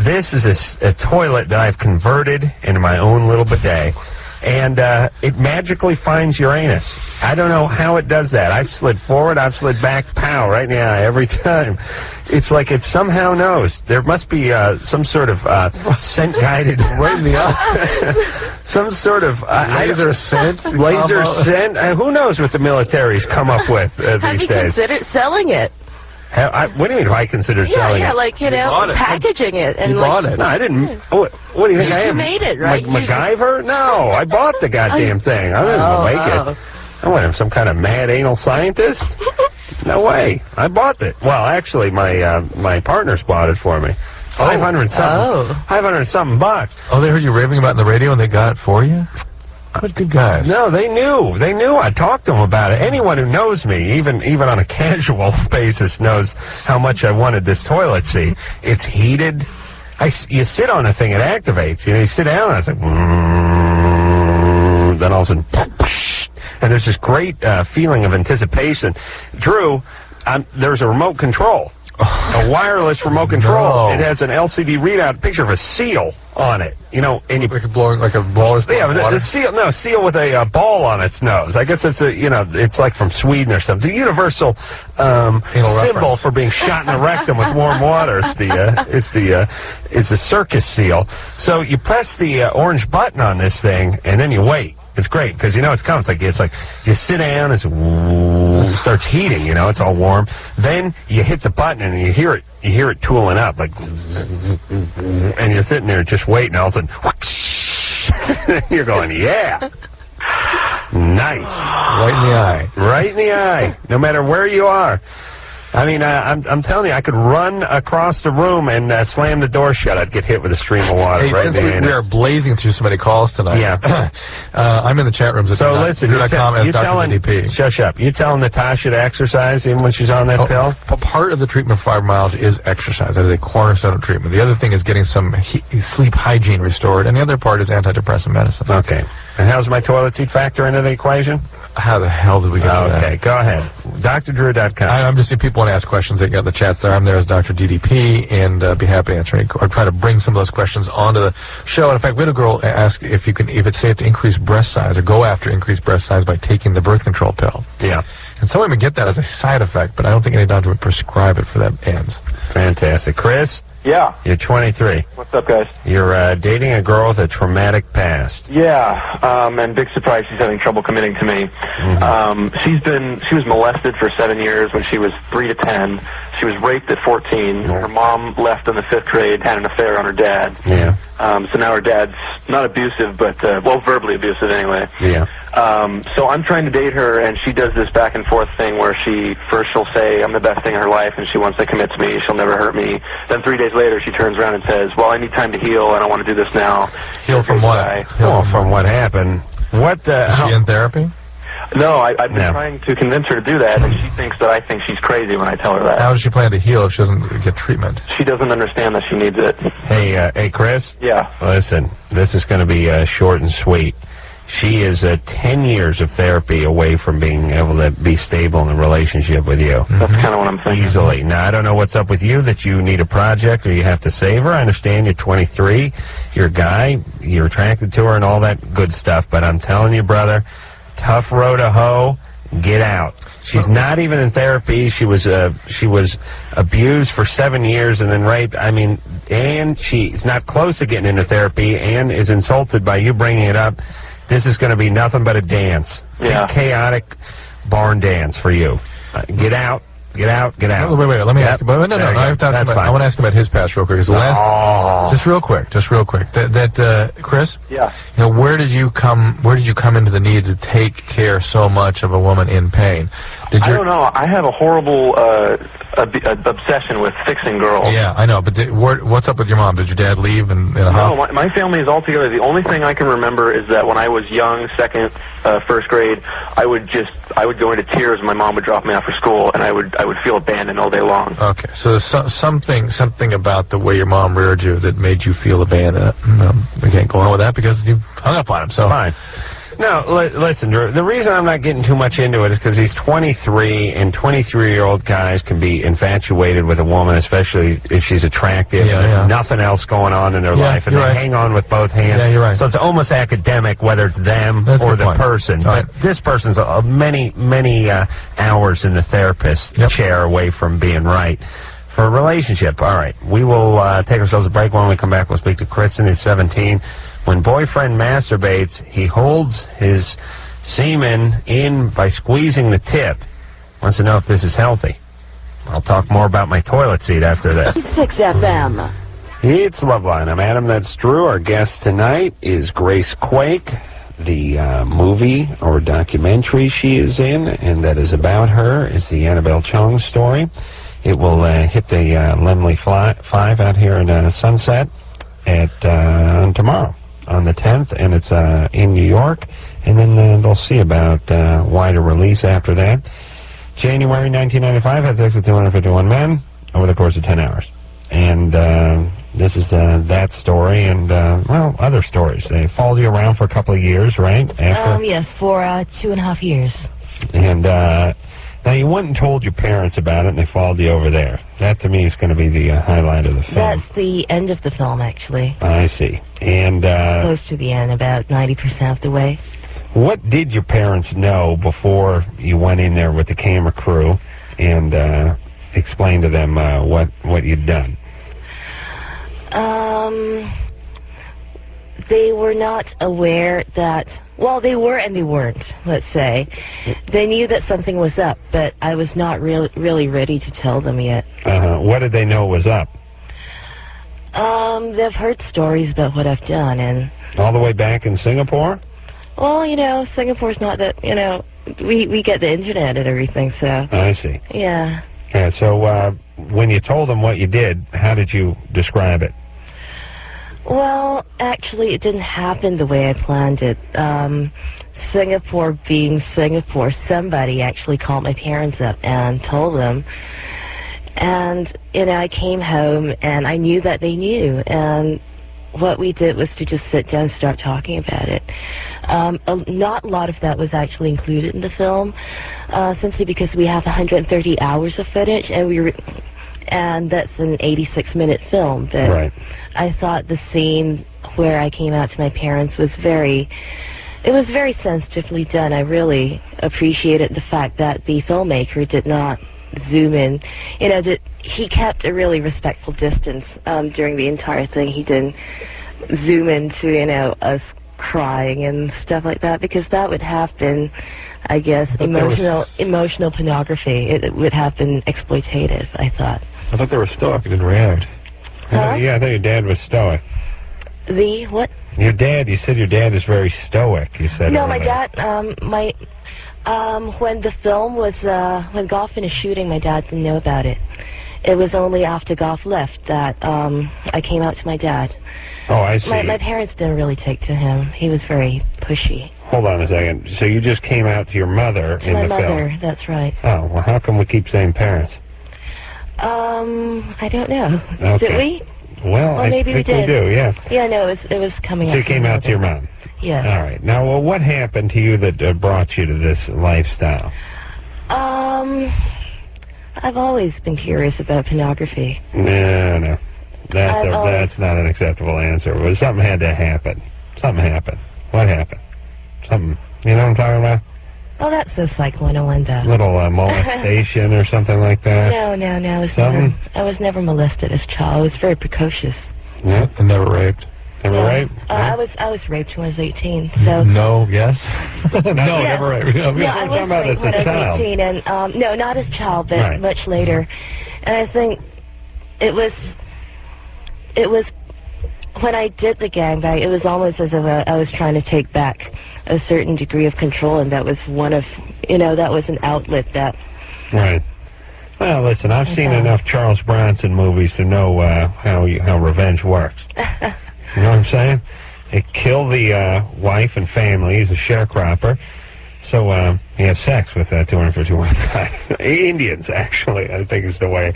This is a toilet that I've converted into my own little bidet. And it magically finds your anus. I don't know how it does that. I've slid forward, I've slid back, pow, right in the eye every time. It's like it somehow knows. There must be some sort of scent-guided... right in the eye. Some sort of... laser scent? Laser scent? Who knows what the military's come up with these days. Have you considered selling it? What do you mean I considered selling it? Yeah, like, packaging it. And bought it. No, I didn't. What do you think I am? You made it, right? Like MacGyver? No, I bought the goddamn thing. I didn't make it. I wasn't some kind of mad anal scientist. No way. I bought it. Well, actually, my partners bought it for me. 500 something. 500 something bucks. Oh, they heard you raving about it in the radio and they got it for you? What good guys. No, they knew. They knew. I talked to them about it. Anyone who knows me, even on a casual basis, knows how much I wanted this toilet seat. It's heated. You sit on the thing, it activates. You sit down, and it's like, then all of a sudden, and there's this great feeling of anticipation. Drew, there's a remote control. A wireless remote control. No. It has an LCD readout picture of a seal on it. And you blowing like a ball. Yeah, the seal with a ball on its nose. I guess it's it's like from Sweden or something. It's a universal symbol for being shot in the rectum with warm water. It's the circus seal. So you press the orange button on this thing and then you wait. It's great because it's coming. It's like you sit down, it starts heating. It's all warm. Then you hit the button and you hear it tooling up like, and you're sitting there just waiting. All of a sudden, you're going, yeah, nice, right in the eye, right in the eye. No matter where you are. I mean, I'm telling you, I could run across the room and slam the door shut. I'd get hit with a stream of water. Hey, right since we are blazing through so many calls tonight. Yeah. I'm in the chat rooms. So listen, you're telling Shush up. You telling Natasha to exercise even when she's on that pill? Part of the treatment for fibromyalgia is exercise. That is a cornerstone of treatment. The other thing is getting some sleep hygiene restored, and the other part is antidepressant medicine. Okay. And how's my toilet seat factor into the equation? How the hell did we get to that? Okay, go ahead. DrDrew.com. I'm just seeing people want to ask questions. They got the chats there. I'm there as Dr. DDP, and be happy to answer any, or try to bring some of those questions onto the show. And in fact, we had a girl ask if it's safe to increase breast size or go after increased breast size by taking the birth control pill. Yeah. And some women get that as a side effect, but I don't think any doctor would prescribe it for that ends. Fantastic. Chris? Yeah. You're 23. What's up, guys? You're dating a girl with a traumatic past. Yeah, and big surprise, she's having trouble committing to me. Mm-hmm. She was molested for 7 years when she was 3 to 10. She was raped at 14. Her mom left in the 5th grade, had an affair on her dad. Yeah. So now her dad's not abusive, but, verbally abusive anyway. Yeah. So I'm trying to date her, and she does this back and forth thing where she'll say I'm the best thing in her life, and once they commit to me, she'll never hurt me. Then 3 days later, she turns around and says, well, I need time to heal, and I want to do this now. Heal from what? From what happened. What? Is she in therapy? No, I've been trying to convince her to do that, and she thinks that I think she's crazy when I tell her that. How does she plan to heal if she doesn't get treatment? She doesn't understand that she needs it. Hey, Chris? Yeah? Listen, this is going to be short and sweet. She is 10 years of therapy away from being able to be stable in a relationship with you. That's kind of what I'm thinking. Easily. Now, I don't know what's up with you, that you need a project or you have to save her. I understand you're 23, you're a guy, you're attracted to her and all that good stuff, but I'm telling you, brother, tough road to hoe, get out. She's not even in therapy. She was abused for 7 years and then raped. I mean, and she's not close to getting into therapy and is insulted by you bringing it up. This is going to be nothing but a dance. Yeah. A chaotic barn dance for you. Get out. Get out. Oh, wait. Let me ask. No. I want to ask about his past real quick. Just real quick. Chris. Yeah. You know, where did you come into the need to take care so much of a woman in pain? I don't know. I have a horrible obsession with fixing girls. Yeah, I know. But what's up with your mom? Did your dad leave? No, my family is all together. The only thing I can remember is that when I was young, first grade, I would go into tears when my mom would drop me off for school, and I would feel abandoned all day long. Okay, so something about the way your mom reared you that made you feel abandoned. We can't go on with that because you hung up on him. So fine. No, listen, Drew, the reason I'm not getting too much into it is because he's 23, and 23-year-old guys can be infatuated with a woman, especially if she's attractive, and there's nothing else going on in their life, and they hang on with both hands. Yeah, you're right. So it's almost academic whether it's them or the person. But this person's many hours in the therapist chair away from being right for a relationship. All right, we will take ourselves a break. When we come back, we'll speak to Kristen, who's 17. When boyfriend masturbates, he holds his semen in by squeezing the tip. Wants to know if this is healthy. I'll talk more about my toilet seat after this. 6 FM. It's Loveline. I'm Adam. That's Drew. Our guest tonight is Grace Quake, the movie or documentary she is in, and that is about her, is the Annabel Chong story. It will hit the Lemley 5 out here in Sunset at tomorrow on the 10th, and it's in New York, and then they'll see about wider release after that. January 1995, had sex with 251 men over the course of 10 hours. And this is that story and, well, other stories. They followed you around for a couple of years, right? Yes, for 2.5 years. And now you went and told your parents about it, and they followed you over there. That, to me, is going to be the highlight of the film. That's the end of the film, actually. I see. And close to the end, about 90% of the way. What did your parents know before you went in there with the camera crew and explained to them what you'd done? They were not aware that... Well, they were and they weren't, let's say. They knew that something was up, but I was not really ready to tell them yet. What did they know was up? They've heard stories about what I've done, and... All the way back in Singapore? Well, you know, Singapore's not that, you know, we get the internet and everything, so... I see. Yeah. Yeah, so when you told them what you did, how did you describe it? Well, actually, it didn't happen the way I planned it. Singapore being Singapore, somebody actually called my parents up and told them. And, you know, I came home and I knew that they knew. And what we did was to just sit down and start talking about it. Not a lot of that was actually included in the film, simply because we have 130 hours of footage, and that's an 86-minute film. But right. I thought the scene where I came out to my parents was very sensitively done. I really appreciated the fact that the filmmaker did not zoom in. You know, he kept a really respectful distance during the entire thing. He didn't zoom into, you know, us crying and stuff like that, because that would have been, I guess, emotional pornography. It would have been exploitative, I thought. I thought they were stoic and didn't react. Huh? Yeah, I thought your dad was stoic. The what? Your dad, you said your dad is very stoic, you said. No, earlier. my dad, when the film was, when Goff finished shooting, my dad didn't know about it. It was only after Goff left that I came out to my dad. Oh, I see. My parents didn't really take to him. He was very pushy. Hold on a second. So you just came out to your mother in the film? To my mother, that's right. Oh, well, how come we keep saying parents? I don't know. Okay. Did we? Well, I maybe think we did. do, yeah. Yeah, no, it was coming out. So you came out to your mom? Yes. All right. Now, well, what happened to you that brought you to this lifestyle? I've always been curious about pornography. No. That's not an acceptable answer. Well, something had to happen. Something happened. What happened? Something. You know what I'm talking about? Oh, that's so Psych 101, though. Little molestation or something like that? No. I was never molested as a child. I was very precocious. Yeah. And never raped? Am I right? I was raped when I was 18. So no, yes, no, Yeah. never raped. Yeah, I was raped when I was 18, and no, not as a child, but much later. And I think it was when I did the gangbang, it was almost as if I was trying to take back a certain degree of control, and that was one of, that was an outlet that. Right. Well, listen, I've seen enough Charles Bronson movies to know how revenge works. You know what I'm saying? They kill the wife and family. He's a sharecropper. So he has sex with 251 guys. Indians, actually, I think is the way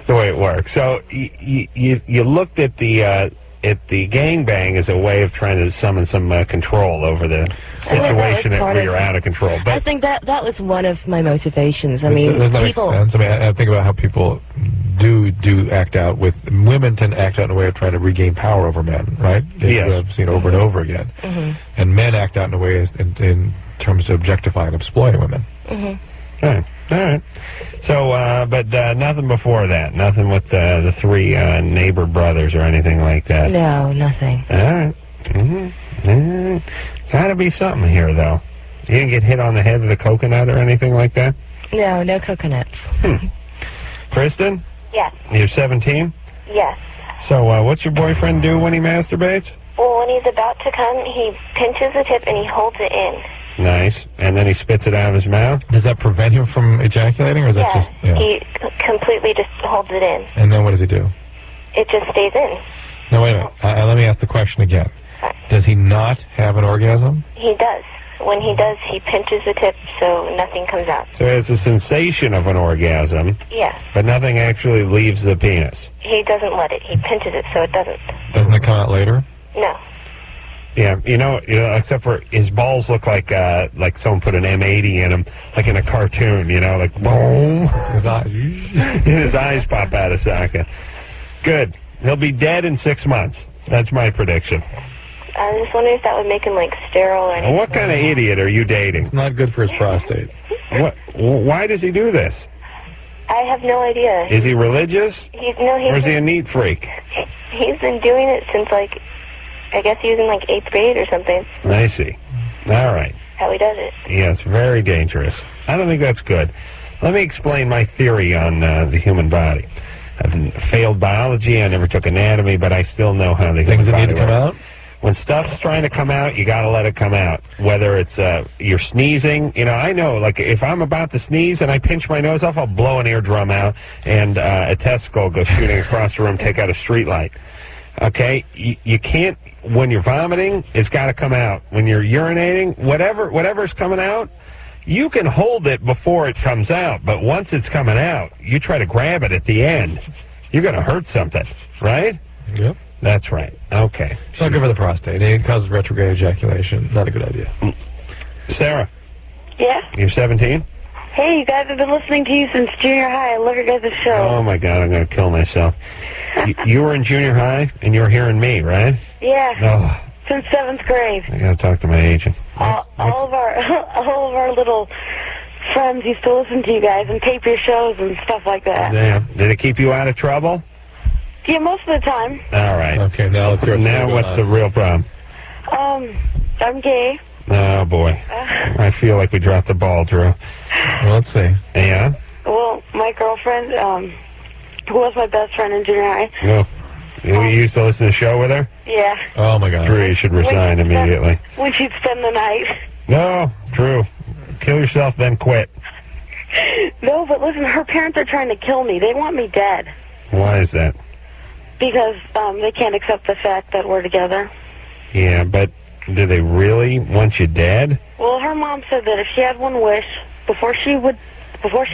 it works. So you looked at the gangbang as a way of trying to summon some control over the situation where you're out of control. But I think that was one of my motivations. I mean, doesn't that people. make sense? I mean, I think about how people do act out with women tend to act out in a way of trying to regain power over men, right? Yes. I've seen over and over again. Mm-hmm. And men act out in a way in terms of objectifying and exploiting women. Mm-hmm. All right. So, but nothing before that. Nothing with the three neighbor brothers or anything like that. No, nothing. All right. Mm-hmm. Gotta be something here, though. You didn't get hit on the head with a coconut or anything like that? No coconuts. Kristen? Yes. You're 17? Yes. So, what's your boyfriend do when he masturbates? Well, when he's about to come, he pinches the tip and he holds it in. Nice. And then he spits it out of his mouth? Does that prevent him from ejaculating, or is that just... Yeah. He completely just holds it in. And then what does he do? It just stays in. No, wait a minute. Let me ask the question again. Does he not have an orgasm? He does. When he does, he pinches the tip so nothing comes out. So it's a sensation of an orgasm. Yes. But nothing actually leaves the penis. He doesn't let it. He pinches it so it doesn't. Doesn't it come out later? No. Yeah, you know, except for his balls look like someone put an M80 in him, like in a cartoon, like boom. His eyes. His eyes pop out of socket. Good. He'll be dead in 6 months. That's my prediction. I was just wondering if that would make him, sterile or anything. What kind of idiot are you dating? It's not good for his prostate. What? Why does he do this? I have no idea. Is he religious? Or is he a neat freak? He's been doing it since, I guess he was in 8th grade or something. I see. All right. How he does it. Yes, very dangerous. I don't think that's good. Let me explain my theory on the human body. I've failed biology. I never took anatomy, but I still know how the human body works. Things that need to come out? When stuff's trying to come out, you got to let it come out. Whether it's you're sneezing, I know, if I'm about to sneeze and I pinch my nose off, I'll blow an eardrum out and a testicle goes shooting across the room, take out a street light. Okay? You can't, when you're vomiting, it's got to come out. When you're urinating, whatever's coming out, you can hold it before it comes out, but once it's coming out, you try to grab it at the end, you're going to hurt something, right? Yep. That's right. Okay. It's not good for the prostate. It causes retrograde ejaculation. Not a good idea. Sarah. Yeah? You're 17? Hey, you guys, have been listening to you since junior high. I love your guys' show. Oh, my God, I'm going to kill myself. You were in junior high, and you were hearing me, right? Yeah. Oh. Since 7th grade. I got to talk to my agent. All of our little friends used to listen to you guys and tape your shows and stuff like that. Yeah. Did it keep you out of trouble? Yeah, most of the time. All right. Okay, now let's hear what's the real problem? I'm gay. Oh, boy. I feel like we dropped the ball, Drew. Well, let's see. Yeah? Well, my girlfriend, who was my best friend in junior high. No. You used to listen to the show with her? Yeah. Oh, my God. Drew, you should resign immediately. When she'd spend the night. No, Drew. Kill yourself, then quit. No, but listen, her parents are trying to kill me. They want me dead. Why is that? Because they can't accept the fact that we're together. Yeah, but do they really want you dead? Well, her mom said that if she had one wish, before she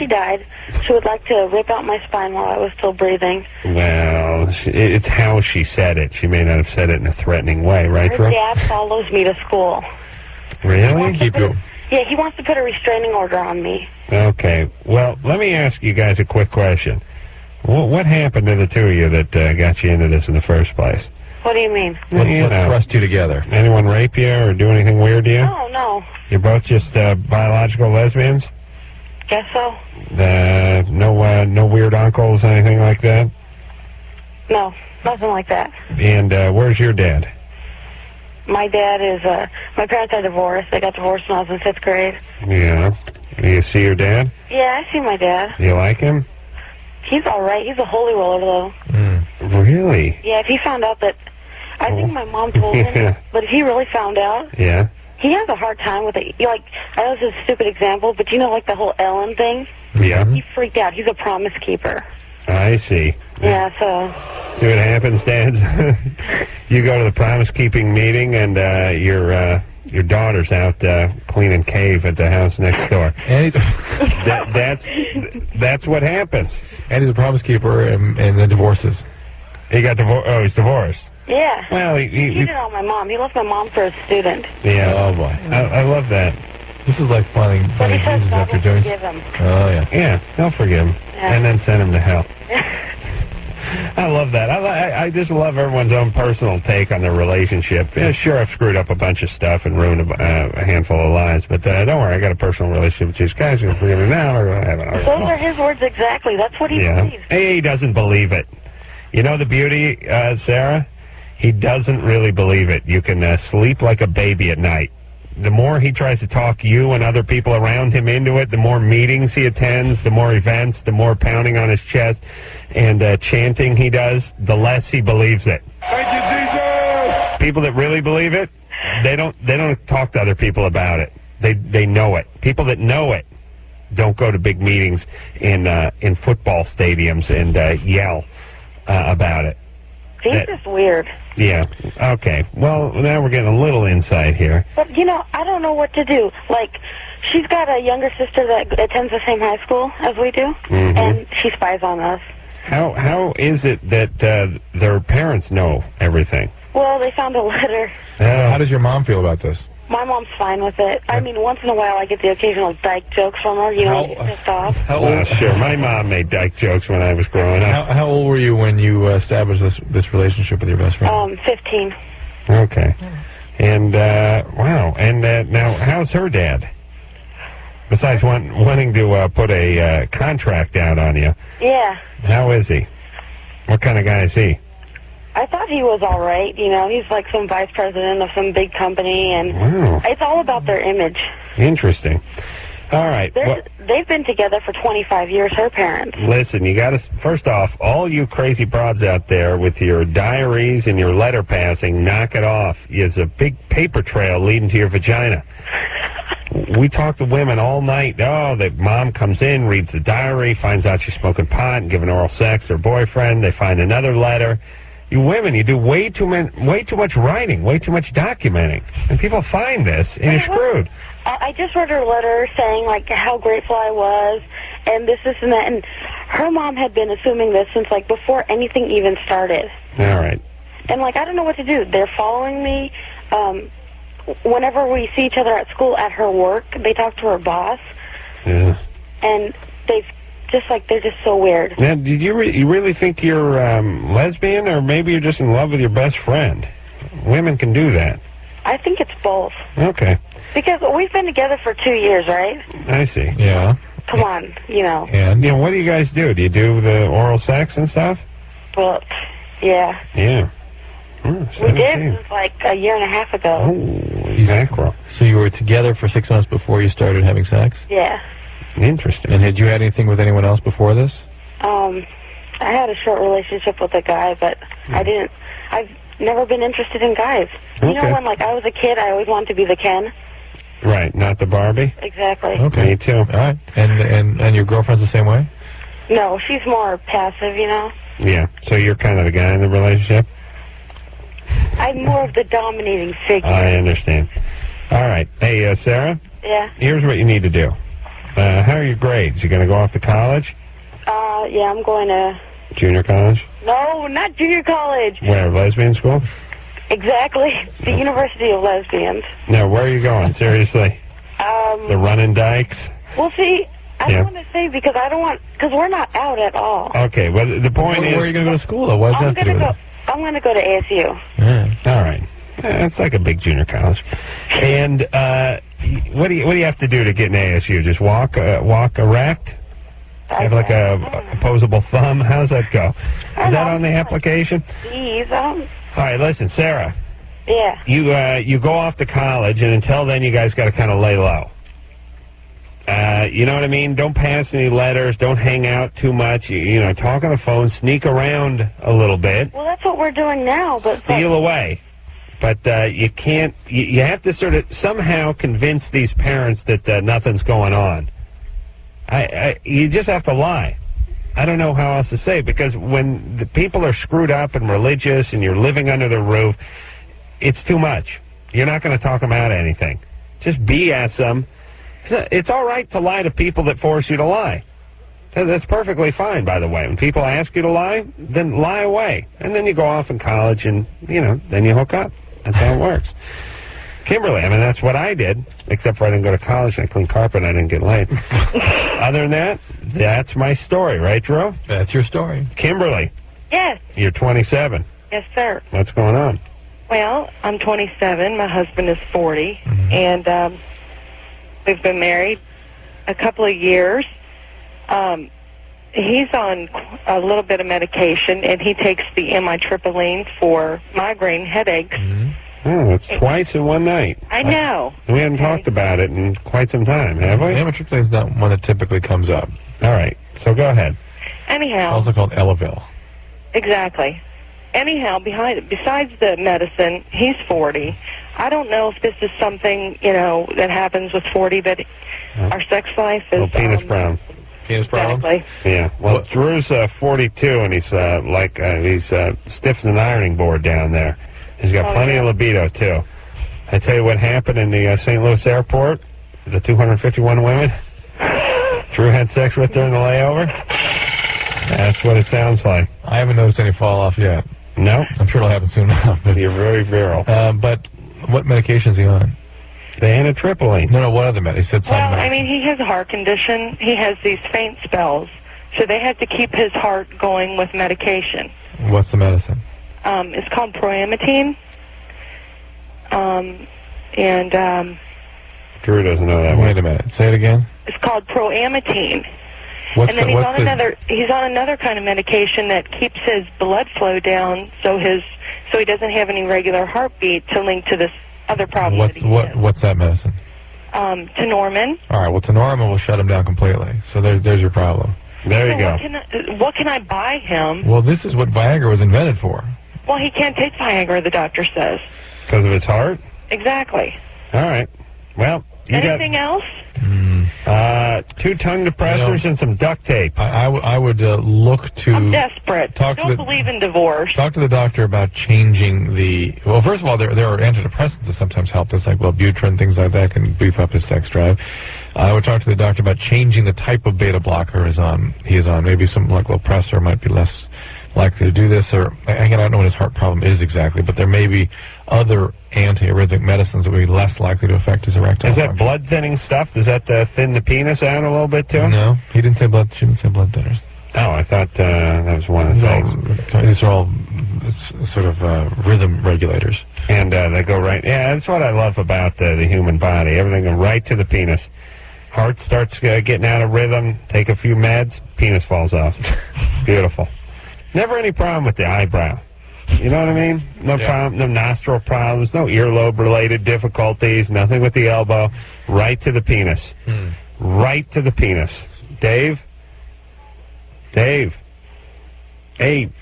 died, she would like to rip out my spine while I was still breathing. Well, it's how she said it. She may not have said it in a threatening way, right, Drew? Her dad follows me to school. Really? Yeah, he wants to put a restraining order on me. Okay. Well, let me ask you guys a quick question. What happened to the two of you that got you into this in the first place? What do you mean? What thrust you together? Anyone rape you or do anything weird to you? Oh, no. You're both just biological lesbians? Guess so. No weird uncles, anything like that? No, nothing like that. And where's your dad? My dad is, my parents are divorced. They got divorced when I was in 5th grade. Yeah. You see your dad? Yeah, I see my dad. Do you like him? He's all right. He's a holy roller, though. Really? Yeah, if he found out that... I think my mom told him, but if he really found out... Yeah. He has a hard time with it. Like, I know this is a stupid example, but you know, like the whole Ellen thing? Yeah. He freaked out. He's a promise keeper. I see. Yeah, so... See what happens, Dad? You go to the promise-keeping meeting, and your daughter's out cleaning cave at the house next door. And that's what happens. And he's a promise keeper, and then divorces. He got divorced. Oh, he's divorced. Yeah. Well, he cheated on my mom. He left my mom for a student. Yeah. Oh boy. I love that. This is like finding Jesus after doing. Him. Oh yeah. Yeah, they'll forgive him, and then send him to hell. I love that. I just love everyone's own personal take on their relationship. Yeah, sure, I've screwed up a bunch of stuff and ruined a handful of lives, but don't worry, I got a personal relationship with these guys. You'll forgive me now, or I haven't. Those are his words exactly. That's what he believes. He doesn't believe it. You know the beauty, Sarah? He doesn't really believe it. You can sleep like a baby at night. The more he tries to talk you and other people around him into it, the more meetings he attends, the more events, the more pounding on his chest and chanting he does, the less he believes it. Thank you, Jesus! People that really believe it, they don't talk to other people about it. They know it. People that know it don't go to big meetings in football stadiums and yell about it. He's just weird. Yeah. Okay. Well, now we're getting a little insight here. But, you know, I don't know what to do. Like, she's got a younger sister that attends the same high school as we do, and she spies on us. How is it that their parents know everything? Well, they found a letter. How does your mom feel about this? My mom's fine with it. I mean, once in a while I get the occasional dyke jokes from her, you know, when she's pissed off. Sure. My mom made dyke jokes when I was growing up. How old were you when you established this relationship with your best friend? 15. Okay. And, wow. And now, how's her dad? Besides wanting to put a contract out on you. Yeah. How is he? What kind of guy is he? I thought he was all right. You know, he's like some vice president of some big company, and it's all about their image. Interesting. All right. They've been together for 25 years, her parents. Listen, you got to, first off, all you crazy broads out there with your diaries and your letter passing, knock it off. It's a big paper trail leading to your vagina. We talk to women all night. Oh, the mom comes in, reads the diary, finds out she's smoking pot and giving oral sex to her boyfriend. They find another letter. You women, you do way too much writing, way too much documenting. And people find this, and you're screwed. I just read her letter saying, like, how grateful I was, and this, and that. And her mom had been assuming this since, like, before anything even started. All right. And, like, I don't know what to do. They're following me. Whenever we see each other at school, at her work, they talk to her boss. Yeah. And they've just, like, they're just so weird. Now, did you really think you're lesbian, or maybe you're just in love with your best friend? Women can do that. I think it's both. Okay. Because we've been together for 2 years, right? I see. Yeah. Come on, you know. And, you know, what do you guys do? Do you do the oral sex and stuff? Well, yeah. Yeah. We did like a year and a half ago. Holy mackerel. So you were together for 6 months before you started having sex? Yeah. Interesting. And had you had anything with anyone else before this? I had a short relationship with a guy, but I've never been interested in guys. You know, when, like, I was a kid, I always wanted to be the Ken. Right, not the Barbie? Exactly. Okay. Me too. All right. And your girlfriend's the same way? No, she's more passive, you know? Yeah. So you're kind of the guy in the relationship? I'm more of the dominating figure. I understand. All right. Hey, Sarah? Yeah? Here's what you need to do. How are your grades? You going to go off to college? Yeah, I'm going to... Junior college? No, not junior college. Where, lesbian school? Exactly. The University of Lesbians. No, where are you going? Seriously? The running dykes? Well, see, I don't want to say because I don't want... Because we're not out at all. Okay, well, the point is... Where are you going to go to school, though? What does that do with it? I'm going to go to ASU. Yeah. All right. It's like a big junior college. And what do you have to do to get in ASU? Just walk erect? Have like a opposable thumb? How's that go? Is that on the application? Please, All right, listen, Sarah. Yeah. You go off to college, and until then, you guys got to kind of lay low. You know what I mean? Don't pass any letters. Don't hang out too much. You know, talk on the phone. Sneak around a little bit. Well, that's what we're doing now, but... Steal away. But you can't... You have to sort of somehow convince these parents that nothing's going on. You just have to lie. I don't know how else to say, because when the people are screwed up and religious and you're living under their roof, it's too much. You're not going to talk them out of anything. Just BS them. It's all right to lie to people that force you to lie. That's perfectly fine, by the way. When people ask you to lie, then lie away. And then you go off in college and, you know, then you hook up. That's how it works. Kimberly, I mean, that's what I did, except for I didn't go to college and I cleaned carpet and I didn't get laid. Other than that, that's my story, right, Drew? That's your story. Kimberly. Yes. You're 27. Yes, sir. What's going on? Well, I'm 27. My husband is 40. And we've been married a couple of years. He's on a little bit of medication, and he takes the amitriptyline for migraine headaches. Oh, it's twice in one night. I know. We haven't talked about it in quite some time, have we? Amitriptyline is not one that typically comes up. All right, so go ahead. Anyhow. Also called Elavil. Exactly. Anyhow, besides the medicine, he's 40. I don't know if this is something, you know, that happens with 40, but our sex life is... penis brown. Penis problem? Exactly. Yeah. Well, Drew's 42, and he's he's stiff as an ironing board down there. He's got plenty of libido, too. I tell you what happened in the St. Louis airport, the 251 women. Drew had sex with her in the layover. That's what it sounds like. I haven't noticed any fall off yet. No? I'm sure it'll happen soon enough. But you're very virile. But what medication is he on? The amitriptyline. No, what other medicine? He said something. Well, I mean, he has a heart condition. He has these faint spells. So they have to keep his heart going with medication. What's the medicine? It's called proamitine. Drew doesn't know that one. Wait a minute. Say it again. It's called proamitine. What's and then he's on another kind of medication that keeps his blood flow down, so he doesn't have any regular heartbeat to link to this other problem. What's that medicine? Tenormin. All right. Well, Tenormin will shut him down completely. So there's your problem. There you go. What can I buy him? Well, this is what Viagra was invented for. Well, he can't take Viagra, the doctor says. Because of his heart? Exactly. All right. Well, anything else? 2 tongue depressors and some duct tape. I would look to... I'm desperate. Don't believe in divorce. Talk to the doctor about changing the... Well, first of all, there are antidepressants that sometimes help this, like Wellbutrin, things like that can beef up his sex drive. I would talk to the doctor about changing the type of beta blocker he is on. Maybe something like Lopressor might be less likely to do this, or I don't know what his heart problem is exactly, but there may be other antiarrhythmic medicines that would be less likely to affect his erectile Is that function. blood thinning stuff? Does that thin the penis out a little bit too? No, she didn't say blood thinners. Oh, I thought that was one of the things. These are all sort of rhythm regulators. And they go right... Yeah, that's what I love about the human body. Everything goes right to the penis. Heart starts getting out of rhythm, take a few meds, penis falls off. Beautiful. Never any problem with the eyebrow. You know what I mean? No problem, no nostril problems, no earlobe-related difficulties, nothing with the elbow. Right to the penis. Right to the penis. Dave? Hey,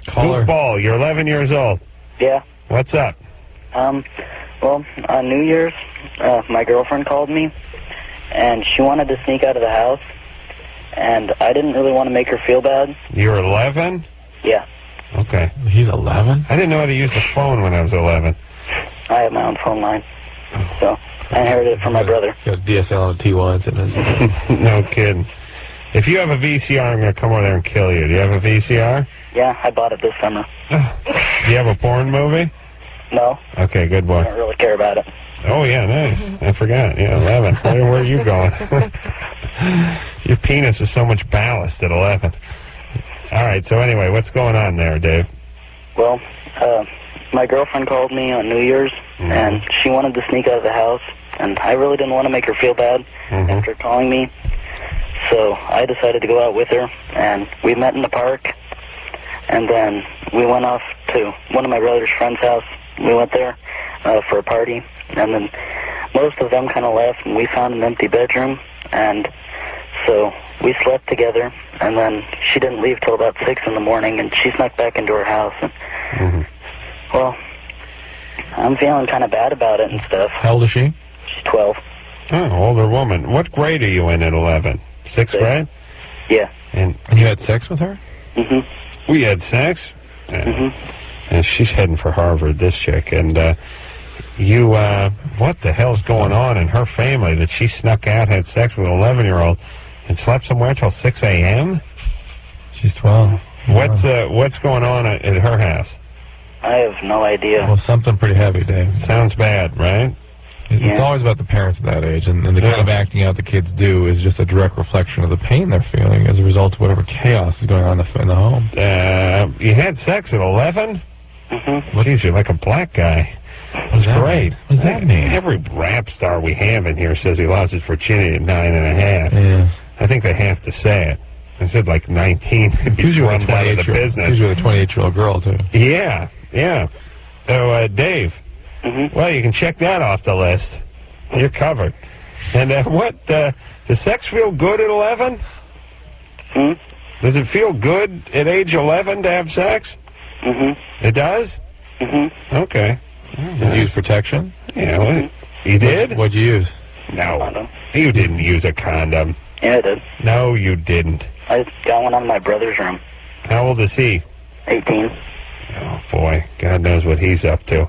goofball, you're 11 years old. Yeah. What's up? Well, on New Year's, my girlfriend called me, and she wanted to sneak out of the house, and I didn't really want to make her feel bad. You're 11? Yeah. Okay. He's 11? I didn't know how to use a phone when I was 11. I have my own phone line, so I inherited it from my brother. Got a DSL and a T1. No kidding. If you have a VCR, I'm going to come over there and kill you. Do you have a VCR? Yeah, I bought it this summer. Do you have a porn movie? No. Okay, good boy. I don't really care about it. Oh, yeah, nice. I forgot. Yeah, 11. Where are you going? Your penis is so much ballast at 11. All right, so anyway, what's going on there, Dave? Well, my girlfriend called me on New Year's, and she wanted to sneak out of the house, and I really didn't want to make her feel bad after calling me. So I decided to go out with her, and we met in the park, and then we went off to one of my brother's friend's house. We went there. for a party, and then most of them kind of left, and we found an empty bedroom, and so we slept together, and then she didn't leave till about 6 in the morning, and she snuck back into her house, and, well, I'm feeling kind of bad about it and stuff. How old is she? She's 12. Oh, older woman. What grade are you in at 11? Sixth grade? Yeah. And you had sex with her? Mm-hmm. We had sex? And she's heading for Harvard, this chick, and, what the hell's going on in her family that she snuck out, had sex with an 11-year-old, and slept somewhere till 6 a.m.? She's 12. What's going on at her house? I have no idea. Well, something pretty heavy, Dave. Sounds bad, right? It's always about the parents at that age, and the kind of acting out the kids do is just a direct reflection of the pain they're feeling as a result of whatever chaos is going on in the home. You had sex at 11? Mm-hmm. Geez, you're like a black guy. That's great. What does that mean? Every rap star we have in here says he lost his virginity at 9.5. Yeah. I think they have to say it. I said like 19. Usually with a 28-year-old girl, too. Yeah. So, Dave, well, you can check that off the list. You're covered. And does sex feel good at 11? Does it feel good at age 11 to have sex? It does? Okay. Did you use protection? Yeah, well, you did? What'd you use? No. You didn't use a condom. Yeah, I did. No, you didn't. I got one out of my brother's room. How old is he? 18. Oh, boy. God knows what he's up to.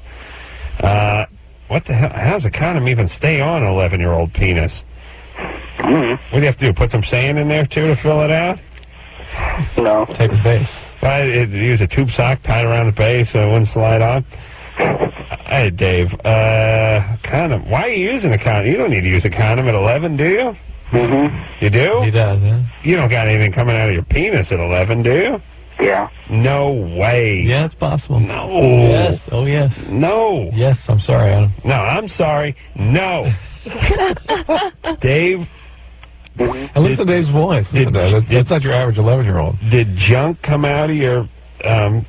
What the hell? How does a condom even stay on an 11-year-old penis? What do you have to do? Put some sand in there, too, to fill it out? No. Take the base. Use a tube sock tied around the base so it wouldn't slide on? Hey, Dave, condom. Why are you using a condom? You don't need to use a condom at 11, do you? You do? He does, yeah. You don't got anything coming out of your penis at 11, do you? Yeah. No way. Yeah, it's possible. No. Yes. Oh, yes. No. Yes, I'm sorry, Adam. No, I'm sorry. No. Dave. And listen to Dave's voice. That's not your average 11-year-old. Did junk come out of your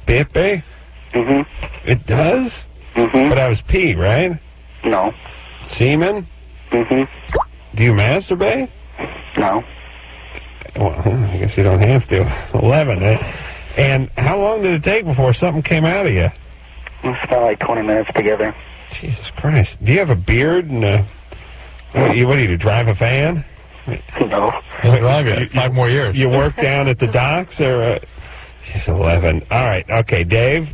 pepe? It does? But that was pee, right? No. Semen? Do you masturbate? No. Well, I guess you don't have to. 11, And how long did it take before something came out of you? We spent like 20 minutes together. Jesus Christ. Do you have a beard? And what do you drive a van? No. He'll drive you 5 more years. You work down at the docks? Or she's 11. All right. Okay, Dave.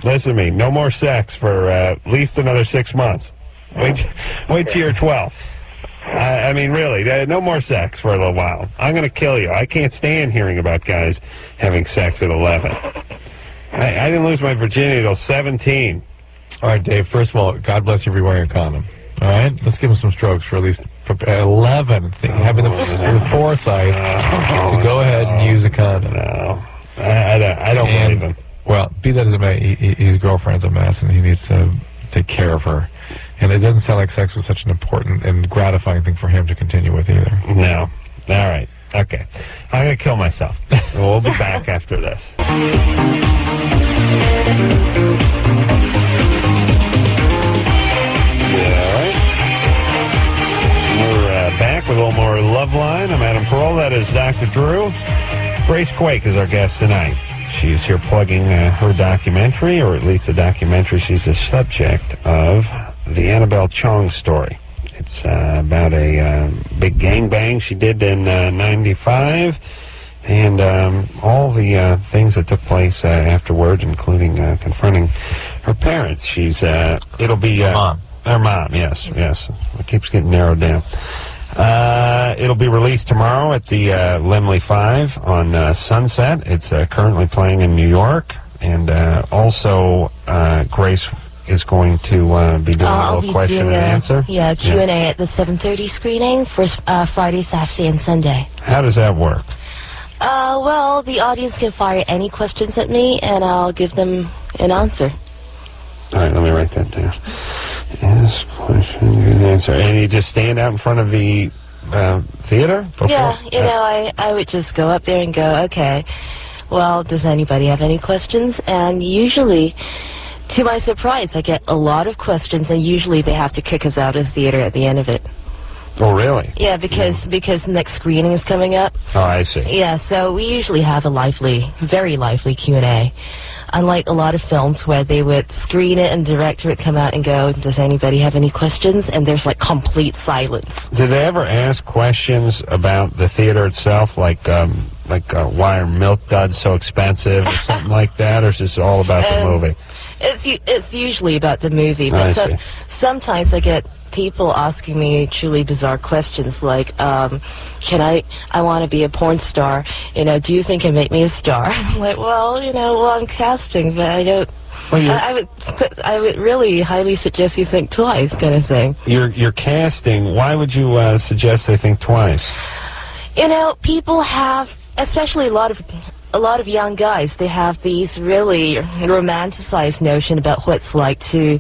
Listen to me. No more sex for at least another 6 months. Wait till you're 12. I mean, really, no more sex for a little while. I'm going to kill you. I can't stand hearing about guys having sex at 11. I didn't lose my virginity till 17. All right, Dave, first of all, God bless you for wearing a condom. All right? Let's give him some strokes for at least 11. Having the foresight to go ahead and use a condom. No. I don't believe him. Well, be that as it may, his girlfriend's a mess, and he needs to take care of her. And it doesn't sound like sex was such an important and gratifying thing for him to continue with either. No. All right. Okay. I'm going to kill myself. We'll be back after this. All right. We're back with a little more Loveline. I'm Adam Carolla. That is Dr. Drew. Grace Quake is our guest tonight. She's here plugging her documentary, or at least a documentary she's the subject of, the Annabel Chong story. It's about a big gangbang she did in 95, and all the things that took place afterwards, including confronting her parents. It'll be... Her mom, yes. It keeps getting narrowed down. It'll be released tomorrow at the Lemley 5 on Sunset. It's currently playing in New York, and also Grace is going to be doing a little question and answer. Yeah, Q&A at the 7:30 screening for Friday, Saturday, and Sunday. How does that work? Well, the audience can fire any questions at me, and I'll give them an answer. All right, let me write that down. Ask question, give an answer. And you just stand out in front of the theater? Yeah, I would just go up there and go, okay, well, does anybody have any questions? And usually To my surprise, I get a lot of questions, and usually they have to kick us out of the theater at the end of it. Oh, really? Yeah, because the next screening is coming up. Oh, I see. Yeah, so we usually have a very lively Q&A. Unlike a lot of films where they would screen it and the director would come out and go, does anybody have any questions? And there's like complete silence. Did they ever ask questions about the theater itself, like why are milk duds so expensive or something like that, or is this all about the movie? It's usually about the movie, but sometimes I get people asking me truly bizarre questions like, I want to be a porn star, do you think it make me a star? I'm like, well, I'm casting, but I don't, I would really highly suggest you think twice, kind of thing. You're casting, why would you suggest they think twice? People have, especially a lot of young guys, they have these really romanticized notion about what it's like to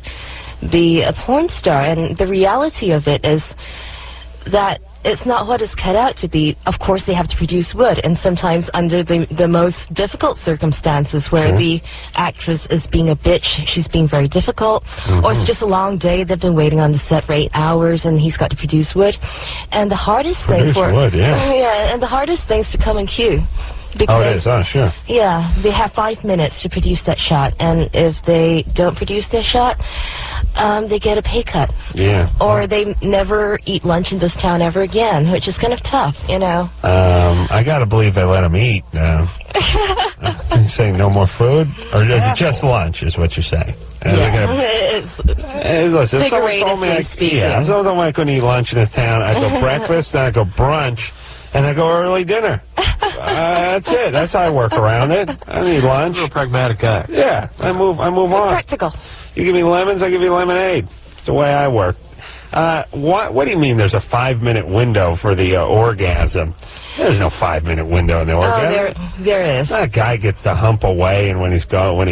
be a porn star, and the reality of it is that it's not what it's cut out to be. Of course, they have to produce wood, and sometimes under the most difficult circumstances where the actress is being a bitch, she's being very difficult, or it's just a long day, they've been waiting on the set for 8 hours, and he's got to produce wood. And the hardest thing and the hardest thing is to come in queue. Because, it is. Oh, sure. Yeah, they have 5 minutes to produce that shot, and if they don't produce their shot, they get a pay cut. Yeah. Or they never eat lunch in this town ever again, which is kind of tough, I gotta believe they let them eat now. You saying no more food? Or is it just lunch, is what you're saying? Listen, if someone told me I couldn't eat lunch in this town, I'd go breakfast, then I'd go brunch, and I go early dinner. That's it. That's how I work around it. I don't need lunch. You're a pragmatic guy. Yeah, I move on. Practical. You give me lemons, I give you lemonade. It's the way I work. What do you mean there's a 5-minute window for the orgasm? There's no 5-minute window in the orgasm. Oh, there is. That guy gets to hump away, and when he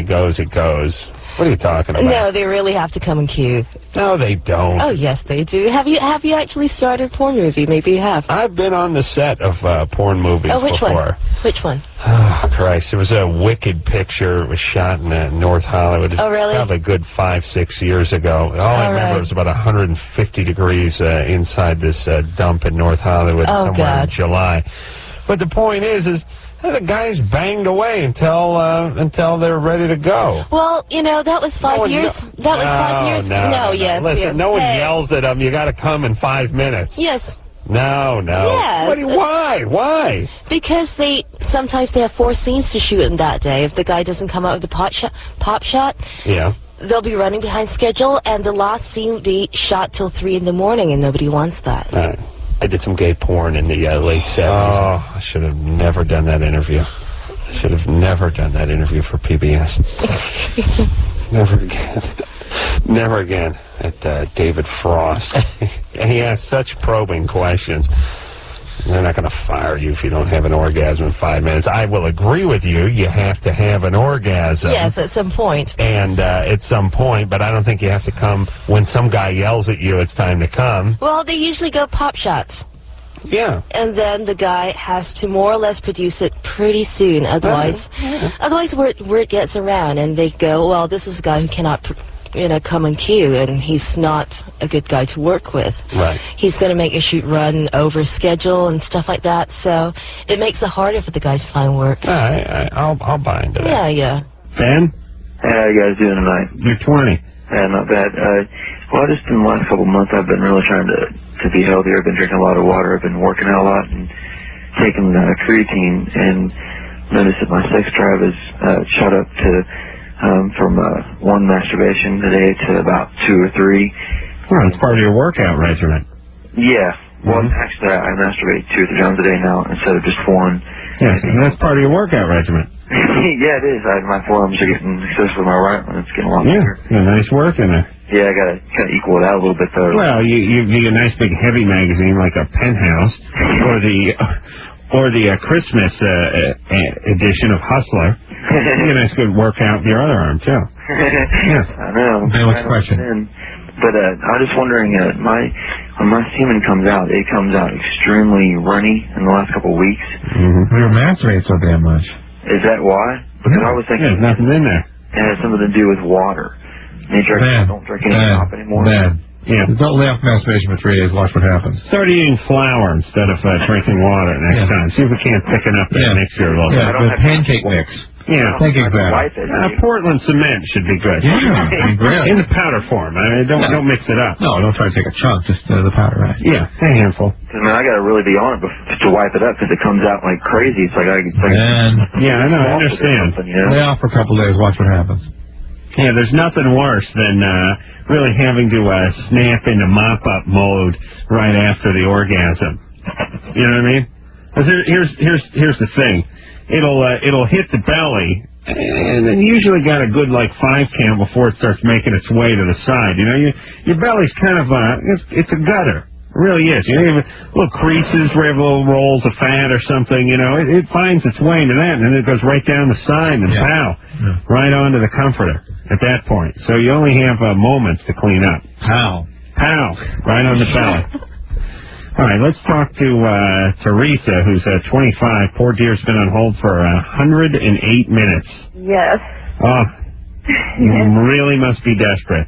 goes, it goes. What are you talking about? No, they really have to come in queue. No, they don't. Oh, yes, they do. Have you actually started a porn movie? Maybe you have. I've been on the set of porn movies before. Which one? Oh, Christ. It was a wicked picture. It was shot in North Hollywood. Oh, really? Probably a good 5-6 years ago. All I remember was about 150 degrees inside this dump in North Hollywood somewhere in July. But the point is the guys banged away until they're ready to go. Well, that was 5 years. That was 5 years. No, yes. Listen, no one yells at them, you got to come in 5 minutes. Yes. No. Yes. Why? Because sometimes they have 4 scenes to shoot in that day. If the guy doesn't come out with the pop shot, they'll be running behind schedule, and the last scene will be shot till 3 in the morning, and nobody wants that. I did some gay porn in the late 70s. Oh, I should have never done that interview. I should have never done that interview for PBS. Never again. Never again at David Frost. He asked such probing questions. They're not going to fire you if you don't have an orgasm in 5 minutes. I will agree with you. You have to have an orgasm. Yes, at some point. And at some point, but I don't think you have to come when some guy yells at you it's time to come. Well, they usually go pop shots. Yeah. And then the guy has to more or less produce it pretty soon. Otherwise, word gets around, and they go, well, this is a guy who cannot come in queue, and he's not a good guy to work with. Right. He's going to make your shoot run over schedule and stuff like that, so it makes it harder for the guys to find work. I'll buy into that. Yeah. Ben? Hey, how you guys doing tonight? You're 20. Yeah, not bad. Well, just in the last couple of months, I've been really trying to be healthier. I've been drinking a lot of water. I've been working out a lot and taking creatine, and noticed that my sex drive has shot up to from 1 masturbation a day to about 2 or 3. Well, it's part of your workout regimen. Yeah. Well, actually, I masturbate 2 or 3 times a day now instead of just 1. Yes, and that's part of your workout regimen. Yeah, it is. My forearms are getting, especially my right one, it's getting a lot bigger. Yeah, nice work in there. Yeah, I gotta kind of equal it out a little bit though. Well, you get a nice big heavy magazine like a Penthouse, or the Christmas edition of Hustler. You get a nice good workout in your other arm too. Yeah, I know. Next question. But I was just wondering, when my semen comes out, it comes out extremely runny in the last couple of weeks. We don't masturbate so damn much. Is that why? Because I was thinking there's nothing in there. It has something to do with water. Made sure I don't drink any pop anymore. Yeah. Don't lay off masturbation for 3 days. Watch what happens. Start eating flour instead of drinking water next time. See if we can't pick it up there next year a little bit. Yeah, the pancake mix. Yeah. Pancake batter. Portland cement should be good. Yeah, great. In the powder form. I mean, don't mix it up. No, don't try to take a chunk. Just the powder, right? Yeah, a handful. Because, man, I got to really be on it to wipe it up because it comes out like crazy. It's like yeah, I know. I understand. Lay off for a couple days. Watch what happens. Yeah, there's nothing worse than really having to snap into mop-up mode right after the orgasm. You know what I mean? 'Cause here's the thing. It'll hit the belly, and then you usually got a good 5 count before it starts making its way to the side. You know, your belly's kind of it's a gutter. It really is. You know, you have little creases where you have little rolls of fat or something. You know, it finds its way into that, and then it goes right down the side and right onto the comforter at that point. So you only have moments to clean up. How? Right on the belly. All right, let's talk to Teresa, who's 25. Poor dear's been on hold for 108 minutes. Yes. Oh, you really must be desperate.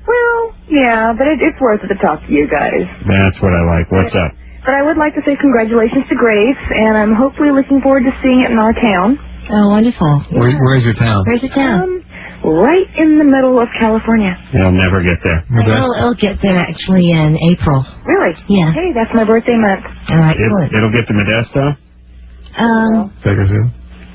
Well, yeah, but it's worth it to talk to you guys. That's what I like. What's up? But I would like to say congratulations to Grace, and I'm hopefully looking forward to seeing it in our town. Oh, wonderful. Where's your town? Where's your town? Right in the middle of California. You'll never get there. It'll get there actually in April. Really? Yeah. Hey, that's my birthday month. All right, good. It'll get to Modesto? Bakersfield?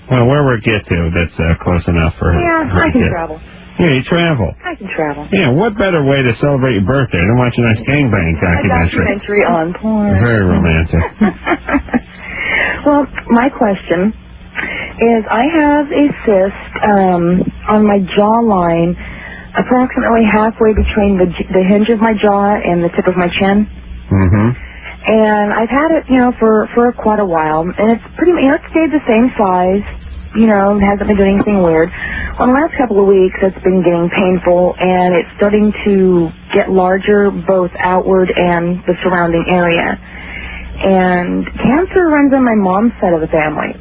Well, where would it get to that's close enough for her? Yeah, I can travel. Yeah, you travel. I can travel. Yeah, what better way to celebrate your birthday than watch a nice gangbang documentary? A documentary on porn. Very romantic. Well, my question is I have a cyst on my jawline, approximately halfway between the hinge of my jaw and the tip of my chin. Mm-hmm. And I've had it, for quite a while, and it's pretty, it stayed the same size. Hasn't been doing anything weird. Well, the last couple of weeks, it's been getting painful, and it's starting to get larger, both outward and the surrounding area. And cancer runs on my mom's side of the family.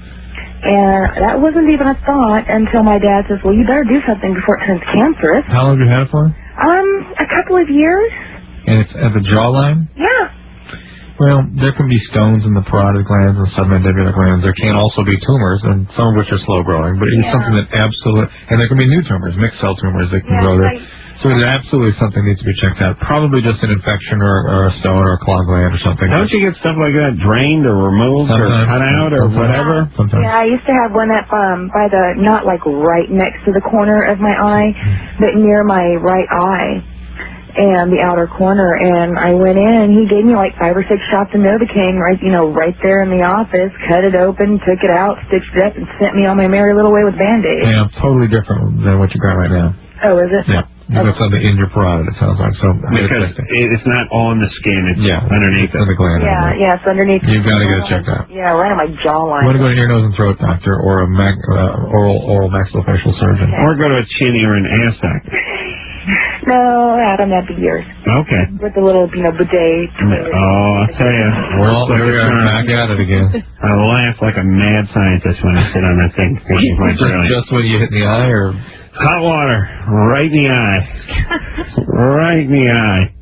And that wasn't even a thought until my dad says, well, you better do something before it turns cancerous. How long have you had it for? A couple of years. And it's at the jawline? Yeah. Well, there can be stones in the parotid glands and submandibular glands. There can also be tumors, and some of which are slow growing. But it's something that and there can be new tumors, mixed cell tumors that can grow there. So it absolutely something needs to be checked out. Probably just an infection or a stone or a clogged gland or something. Don't you get stuff like that drained or removed or cut out or whatever? Sometimes. Yeah, I used to have one that by the, not like right next to the corner of my eye, but near my right eye and the outer corner. And I went in and he gave me like 5 or 6 shots of Novocaine right there in the office, cut it open, took it out, stitched it up, and sent me on my merry little way with Band-Aids. Yeah, totally different than what you got right now. Oh, is it? Yeah. You got something in your parotid, it sounds like. So because it's not on the skin, it's underneath the gland. Yeah, it's underneath. You've got to get it checked out. Yeah, right on my jawline. You want to go to an ear, nose, and throat doctor or a oral maxillofacial surgeon. Or go to a chin, ear, and ass doctor. No, Adam, that'd be yours. Okay. With the little, bidet. Oh, I'll tell you. Well, here we are back at it again. I laugh like a mad scientist when I sit on that thing. Just when you hit in the eye, or? Hot water, right in the eye. Right in the eye.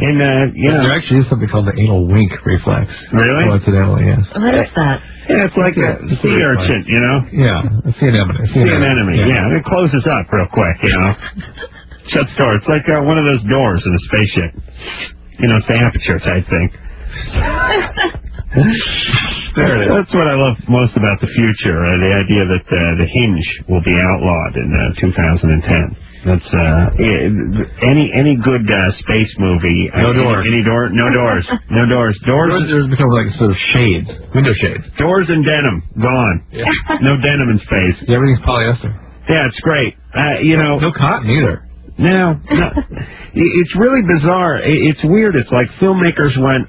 And, there actually is something called the anal wink reflex. Really? Coincidentally, yes. What is that? Yeah, it's like a sea urchin, Yeah, a sea anemone. Sea anemone, yeah. It closes up real quick, Shuts door. It's like one of those doors in a spaceship. It's the aperture type thing. There it is. That's what I love most about the future, the idea that the hinge will be outlawed in 2010. That's any good space movie. No doors. Any door? No doors. No doors. Doors. There's become like sort of shades, window shades. Doors and denim gone. Yeah. No denim in space. Yeah, everything's polyester. Yeah, it's great. No cotton either. No. It's really bizarre. It's weird. It's like filmmakers went,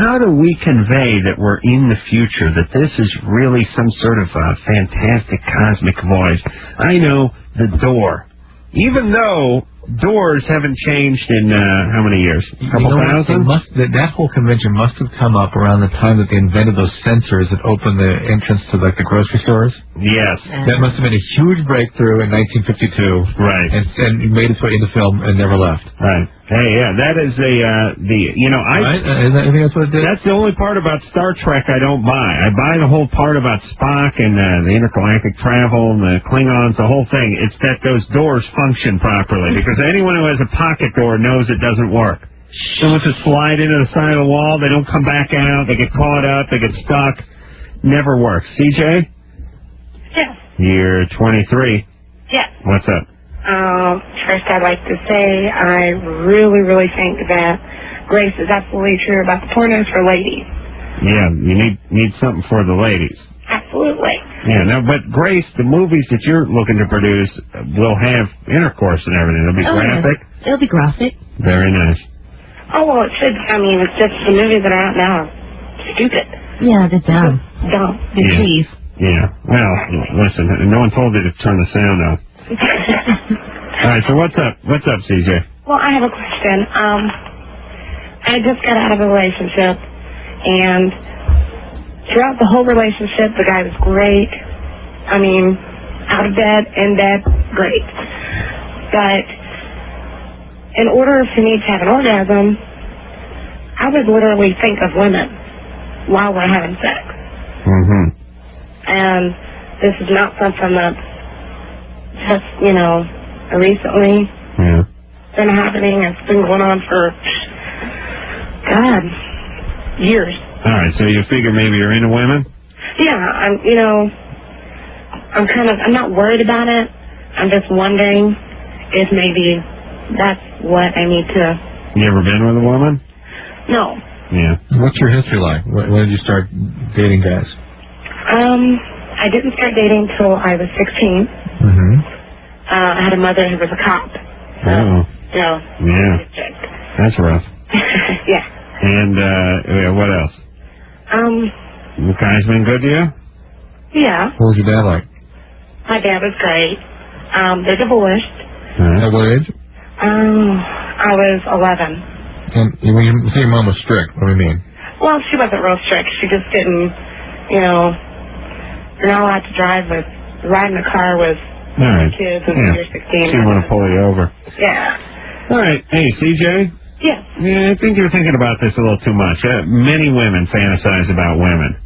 how do we convey that we're in the future, that this is really some sort of fantastic cosmic voice? I know, the door. Even though doors haven't changed in how many years? A couple thousand? That whole convention must have come up around the time that they invented those sensors that open the entrance to like the grocery stores. Yes. That must have been a huge breakthrough in 1952. Right. And made its way into film and never left. Right. Hey, yeah, that is I think that's what it did? That's the only part about Star Trek I don't buy. I buy the whole part about Spock and the intergalactic travel and the Klingons, the whole thing. It's that those doors function properly, because anyone who has a pocket door knows it doesn't work. Then once it slide into the side of the wall, they don't come back out, they get caught up, they get stuck. Never works. CJ? Yes. You're 23. Yes. What's up? First I'd like to say I really, really think that Grace is absolutely true about the pornos for ladies. Yeah, you need something for the ladies. Absolutely. Yeah, no, but Grace, the movies that you're looking to produce will have intercourse and everything. It'll be graphic. Yeah. It'll be graphic. Very nice. Oh, well, it should. I mean, it's just the movies that are out now are stupid. Yeah, they're dumb. Dumb. They're cheese. Yeah. Well, listen, no one told you to turn the sound off. All right, so what's up? What's up, CJ? Well, I have a question. I just got out of a relationship, and throughout the whole relationship, the guy was great. I mean, out of bed, in bed, great. But in order for me to have an orgasm, I would literally think of women while we're having sex. Mm-hmm. And this is not something that's just, recently been happening. It's been going on for, God, years. All right, so you figure maybe you're into women? Yeah, I'm not worried about it. I'm just wondering if maybe that's what I need to... You ever been with a woman? No. Yeah. What's your history like? When did you start dating guys? I didn't start dating till I was 16. Mm-hmm. I had a mother who was a cop. Oh. Yeah. That's rough. Yeah. And what else? The guy's been good to you? Yeah. What was your dad like? My dad was great. They're divorced. At what age? I was 11. And when you say your mom was strict, what do you mean? Well, she wasn't real strict. She just didn't, you're not allowed to ride in a car with kids until you're 16. She didn't want to pull you over. Yeah. All right. Hey, CJ? Yeah. Yeah, I think you're thinking about this a little too much. Many women fantasize about women.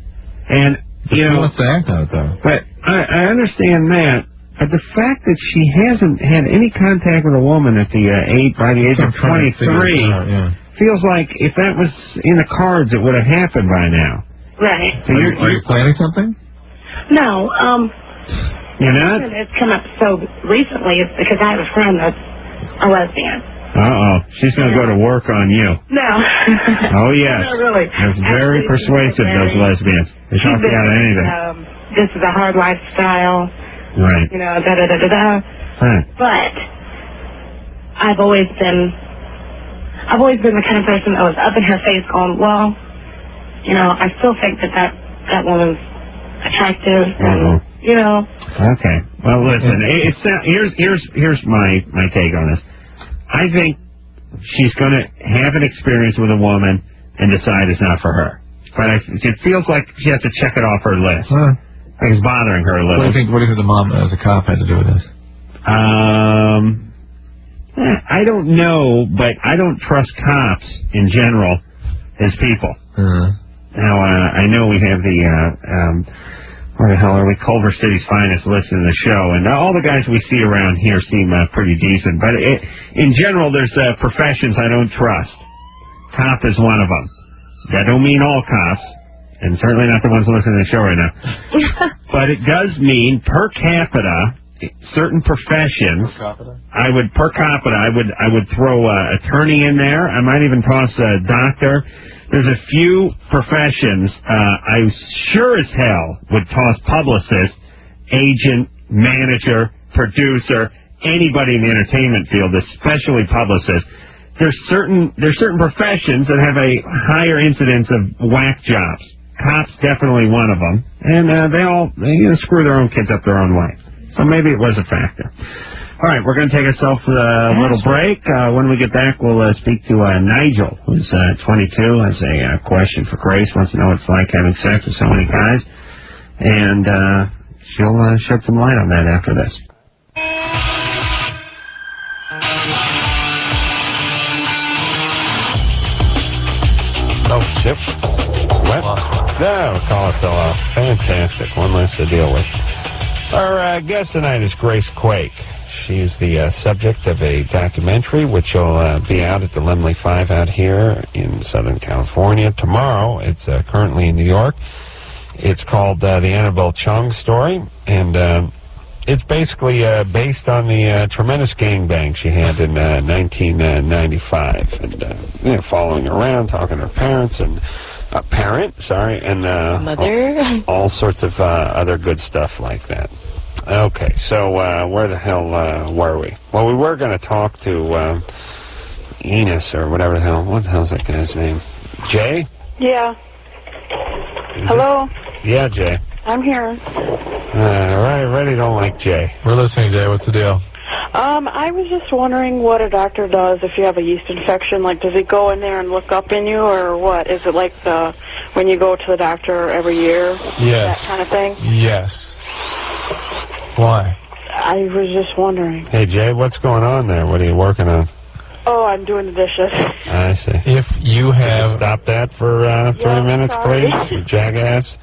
And, She wants to act on it, though. But I understand that. But the fact that she hasn't had any contact with a woman at the by the age of 23 feels like if that was in the cards, it would have happened by now. Right. So are you planning something? No. You're not? It's come up so recently. It's because I have a friend that's a lesbian. Uh-oh. She's going to go to work on you. No. Oh, yes. Not really. That's very persuasive, those lesbians. They talk you out of anything. This is a hard lifestyle. Right. Da-da-da-da-da. Right. But I've always been the kind of person that was up in her face going, well, I still think that woman's attractive. And, Okay. Well, listen, here's my take on this. I think she's going to have an experience with a woman and decide it's not for her. But it feels like she has to check it off her list. It's bothering her a little. What do you think the mom as a cop had to do with this? I don't know, but I don't trust cops in general as people. Now, I know we have the, where the hell are we? Culver City's Finest listening to the show, and all the guys we see around here seem pretty decent. But in general, there's professions I don't trust. Cop is one of them. That don't mean all cops, and certainly not the ones listening to the show right now. But it does mean per capita, certain professions. I would throw attorney in there. I might even toss a doctor. There's a few professions I sure as hell would toss publicist, agent, manager, producer, anybody in the entertainment field, especially publicists. There's certain professions that have a higher incidence of whack jobs. Cops definitely one of them, and they screw their own kids up their own way. So maybe it was a factor. All right, we're going to take ourselves a little break. When we get back, we'll speak to Nigel, who's 22, has a question for Grace, wants to know what it's like having sex with so many guys. And she'll shed some light on that after this. Oh, Chip. What? No, call it fell off. Fantastic. One less to deal with. Our guest tonight is Grace Quake. She's the subject of a documentary which will be out at the Lemley 5 out here in Southern California tomorrow. It's currently in New York. It's called The Annabel Chong Story, and it's basically based on the tremendous gangbang she had in 1995, and following her around, talking to her parents and Mother. all sorts of other good stuff like that. Okay, so where the hell were we? Well, we were going to talk to Enos or whatever the hell. What the hell's that guy's name? Jay? Yeah. Hello? Yeah, Jay. I'm here. Ready don't like Jay. We're listening, Jay. What's the deal? I was just wondering what a doctor does if you have a yeast infection. Like, does he go in there and look up in you, or what? Is it like when you go to the doctor every year? Yes. That kind of thing? Yes. Why? I was just wondering. Hey, Jay, what's going on there? What are you working on? Oh, I'm doing the dishes. I see. If you have... Stop that for 3 minutes, sorry. please, you jackass.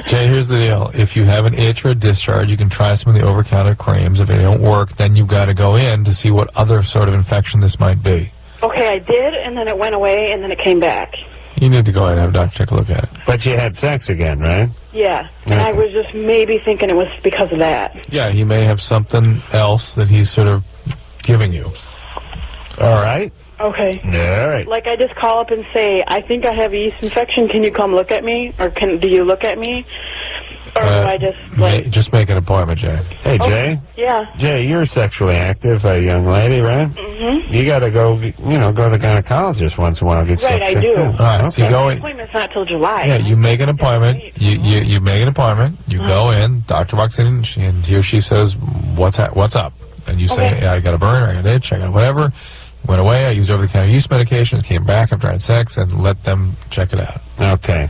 Jay, here's the deal. If you have an itch or a discharge, you can try some of the over-counter creams. If they don't work, then you've got to go in to see what other sort of infection this might be. Okay, I did, and then it went away, and then it came back. You need to go ahead and have a doctor take a look at it. But you had sex again, right? Yeah, and I was just maybe thinking it was because of that. Yeah, he may have something else that he's sort of giving you. All right. Okay. All right. Like, I just call up and say, I think I have a yeast infection. Can you come look at me? Or do you look at me? Or do I just, like... Just make an appointment, Jay. Hey, Jay. Yeah. Jay, you're a sexually active young lady, right? Mm-hmm. You got to go, go to the gynecologist once in a while. Get Right, I do. All right, so you go The in. appointment's not till July. Yeah, you make an appointment. You make an appointment. You go in. Doctor walks in, and he or she says, "What's up?" And you say, Okay. "Yeah, I got a burn. I got an itch. I got whatever." Went away. I used over-the-counter yeast medication. Came back after I had sex, and let them check it out. Okay.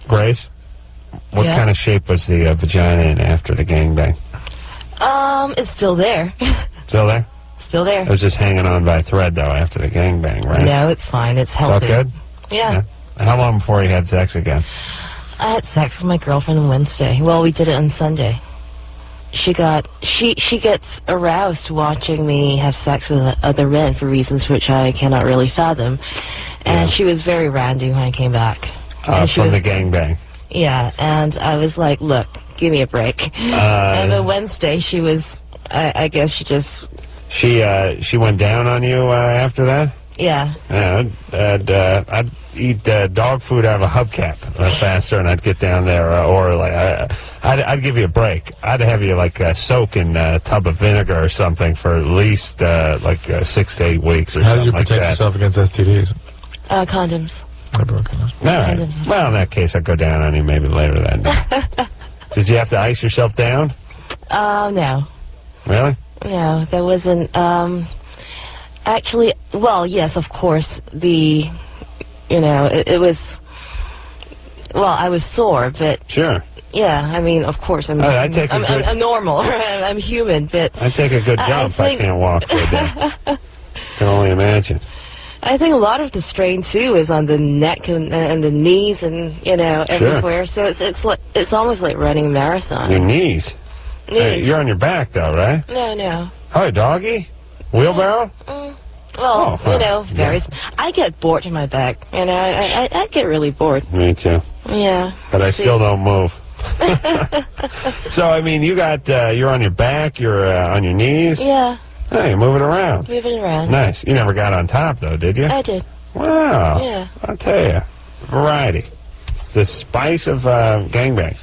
Grace, what Yeah? kind of shape was the vagina in after the gangbang? It's still there. Still there? Still there. It was just hanging on by a thread, though, after the gangbang, right? No, it's fine. It's healthy. Felt good? Yeah. How long before you had sex again? I had sex with my girlfriend on Wednesday. Well, we did it on Sunday. She gets aroused watching me have sex with other men for reasons which I cannot really fathom. And she was very randy when I came back. From the gangbang. Yeah, and I was like, look, give me a break. And then Wednesday she was, I guess she just... She went down on you after that? Yeah. Yeah, I'd eat dog food out of a hubcap faster, and I'd get down there, or like I'd give you a break. I'd have you like soak in a tub of vinegar or something for at least 6 to 8 weeks or How something did you like protect that. yourself against STDs? Condoms. I broke condoms. All right. Well, in that case, I'd go down on you maybe later that night. Did you have to ice yourself down? No. Really? No, there wasn't, actually, well, yes, of course, it was, well, I was sore, but... Sure. Yeah, I mean, of course, I'm normal, I'm human, but... I take a good jump. I can't walk for a day. Can only imagine. I think a lot of the strain, too, is on the neck and the knees and, everywhere, so it's almost like running a marathon. Your knees? Knees. You're on your back, though, right? No. Hi, doggy? Wheelbarrow? Well, varies. I get bored in my back, I get really bored. Me too. Yeah. But I still don't move. So, I mean, you're on your back, you're on your knees? Yeah. Hey, you're moving around. Moving around. Nice. You never got on top, though, did you? I did. Wow. Yeah. I'll tell you. Variety. It's the spice of gangbang.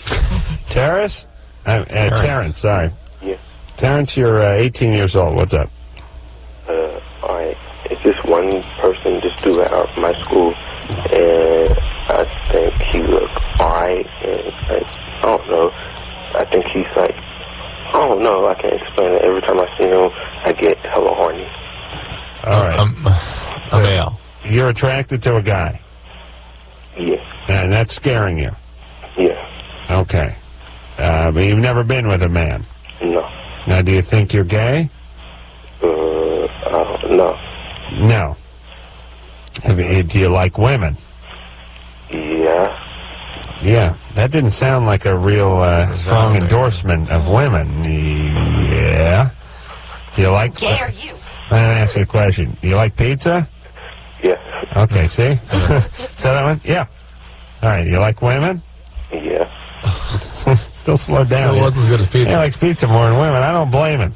Terrence, sorry. Yeah. Terrence, you're 18 years old. What's up? All right. It's just one person just threw it out of my school, and I think he looked alright, and I don't know. I think he's like, I don't know. I can't explain it. Every time I see him, I get hella horny. All right. A male. You're attracted to a guy. Yeah. And that's scaring you. Yeah. Okay. But you've never been with a man? No. Now, do you think you're gay? No. No. Do you like women? Yeah. Yeah. That didn't sound like a real strong endorsement of women. Yeah. Do you like... Gay are you? Let me ask you a question. Do you like pizza? Yeah. Okay, see? So that one? Yeah. All right, you like women? Yeah. Still slow down. It wasn't as good as pizza. He likes pizza more than women. I don't blame him.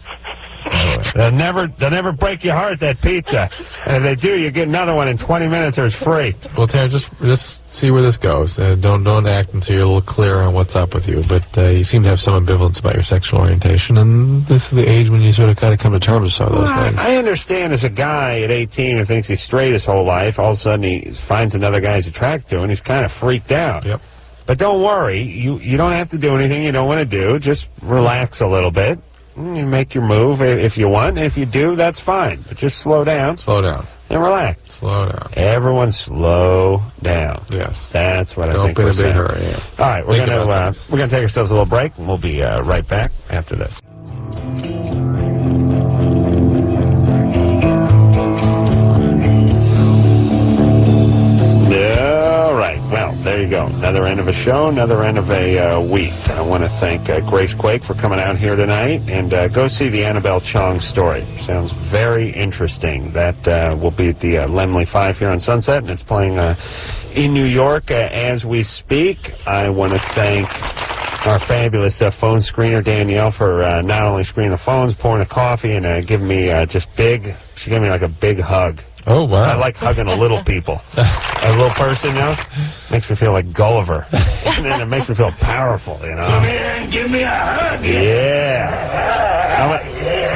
They'll never break your heart, that pizza. And if they do, you get another one in 20 minutes or it's free. Well, Terrence, just see where this goes. Don't act until you're a little clear on what's up with you. But you seem to have some ambivalence about your sexual orientation, and this is the age when you sort of kind of come to terms with some of those things. I understand as a guy at 18 who thinks he's straight his whole life, all of a sudden he finds another guy he's attracted to, and he's kind of freaked out. Yep. But don't worry. You don't have to do anything you don't want to do. Just relax a little bit. You make your move if you want. If you do, that's fine. But just slow down. Slow down. And relax. Slow down. Everyone slow down. Yes. That's what I Don't think be in we're a big saying. hurry. Yeah. All right, we're gonna take ourselves a little break, and we'll be right back after this. All right. Well, there you go. Another end of a show, another end of a week. I want to thank Grace Quake for coming out here tonight, and go see the Annabel Chong story. Sounds very interesting. That will be at the Lemley 5 here on Sunset, and it's playing in New York as we speak. I want to thank our fabulous phone screener, Danielle, for not only screening the phones, pouring the coffee, and giving me she gave me like a big hug. Oh, wow. I like hugging the little people. A little person, makes me feel like Gulliver. And then it makes me feel powerful, Come here and give me a hug. Yeah.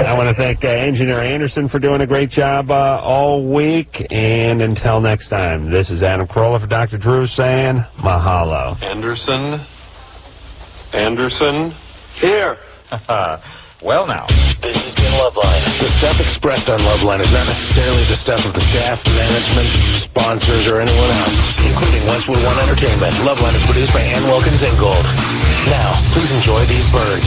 I want to thank Engineer Anderson for doing a great job all week. And until next time, this is Adam Carolla for Dr. Drew saying mahalo. Anderson? Here. Well, now, this has been Loveline. The stuff expressed on Loveline is not necessarily the stuff of the staff, management, sponsors, or anyone else, including Westwood One Entertainment. Loveline is produced by Ann Wilkins Ingold. Now, please enjoy these birds.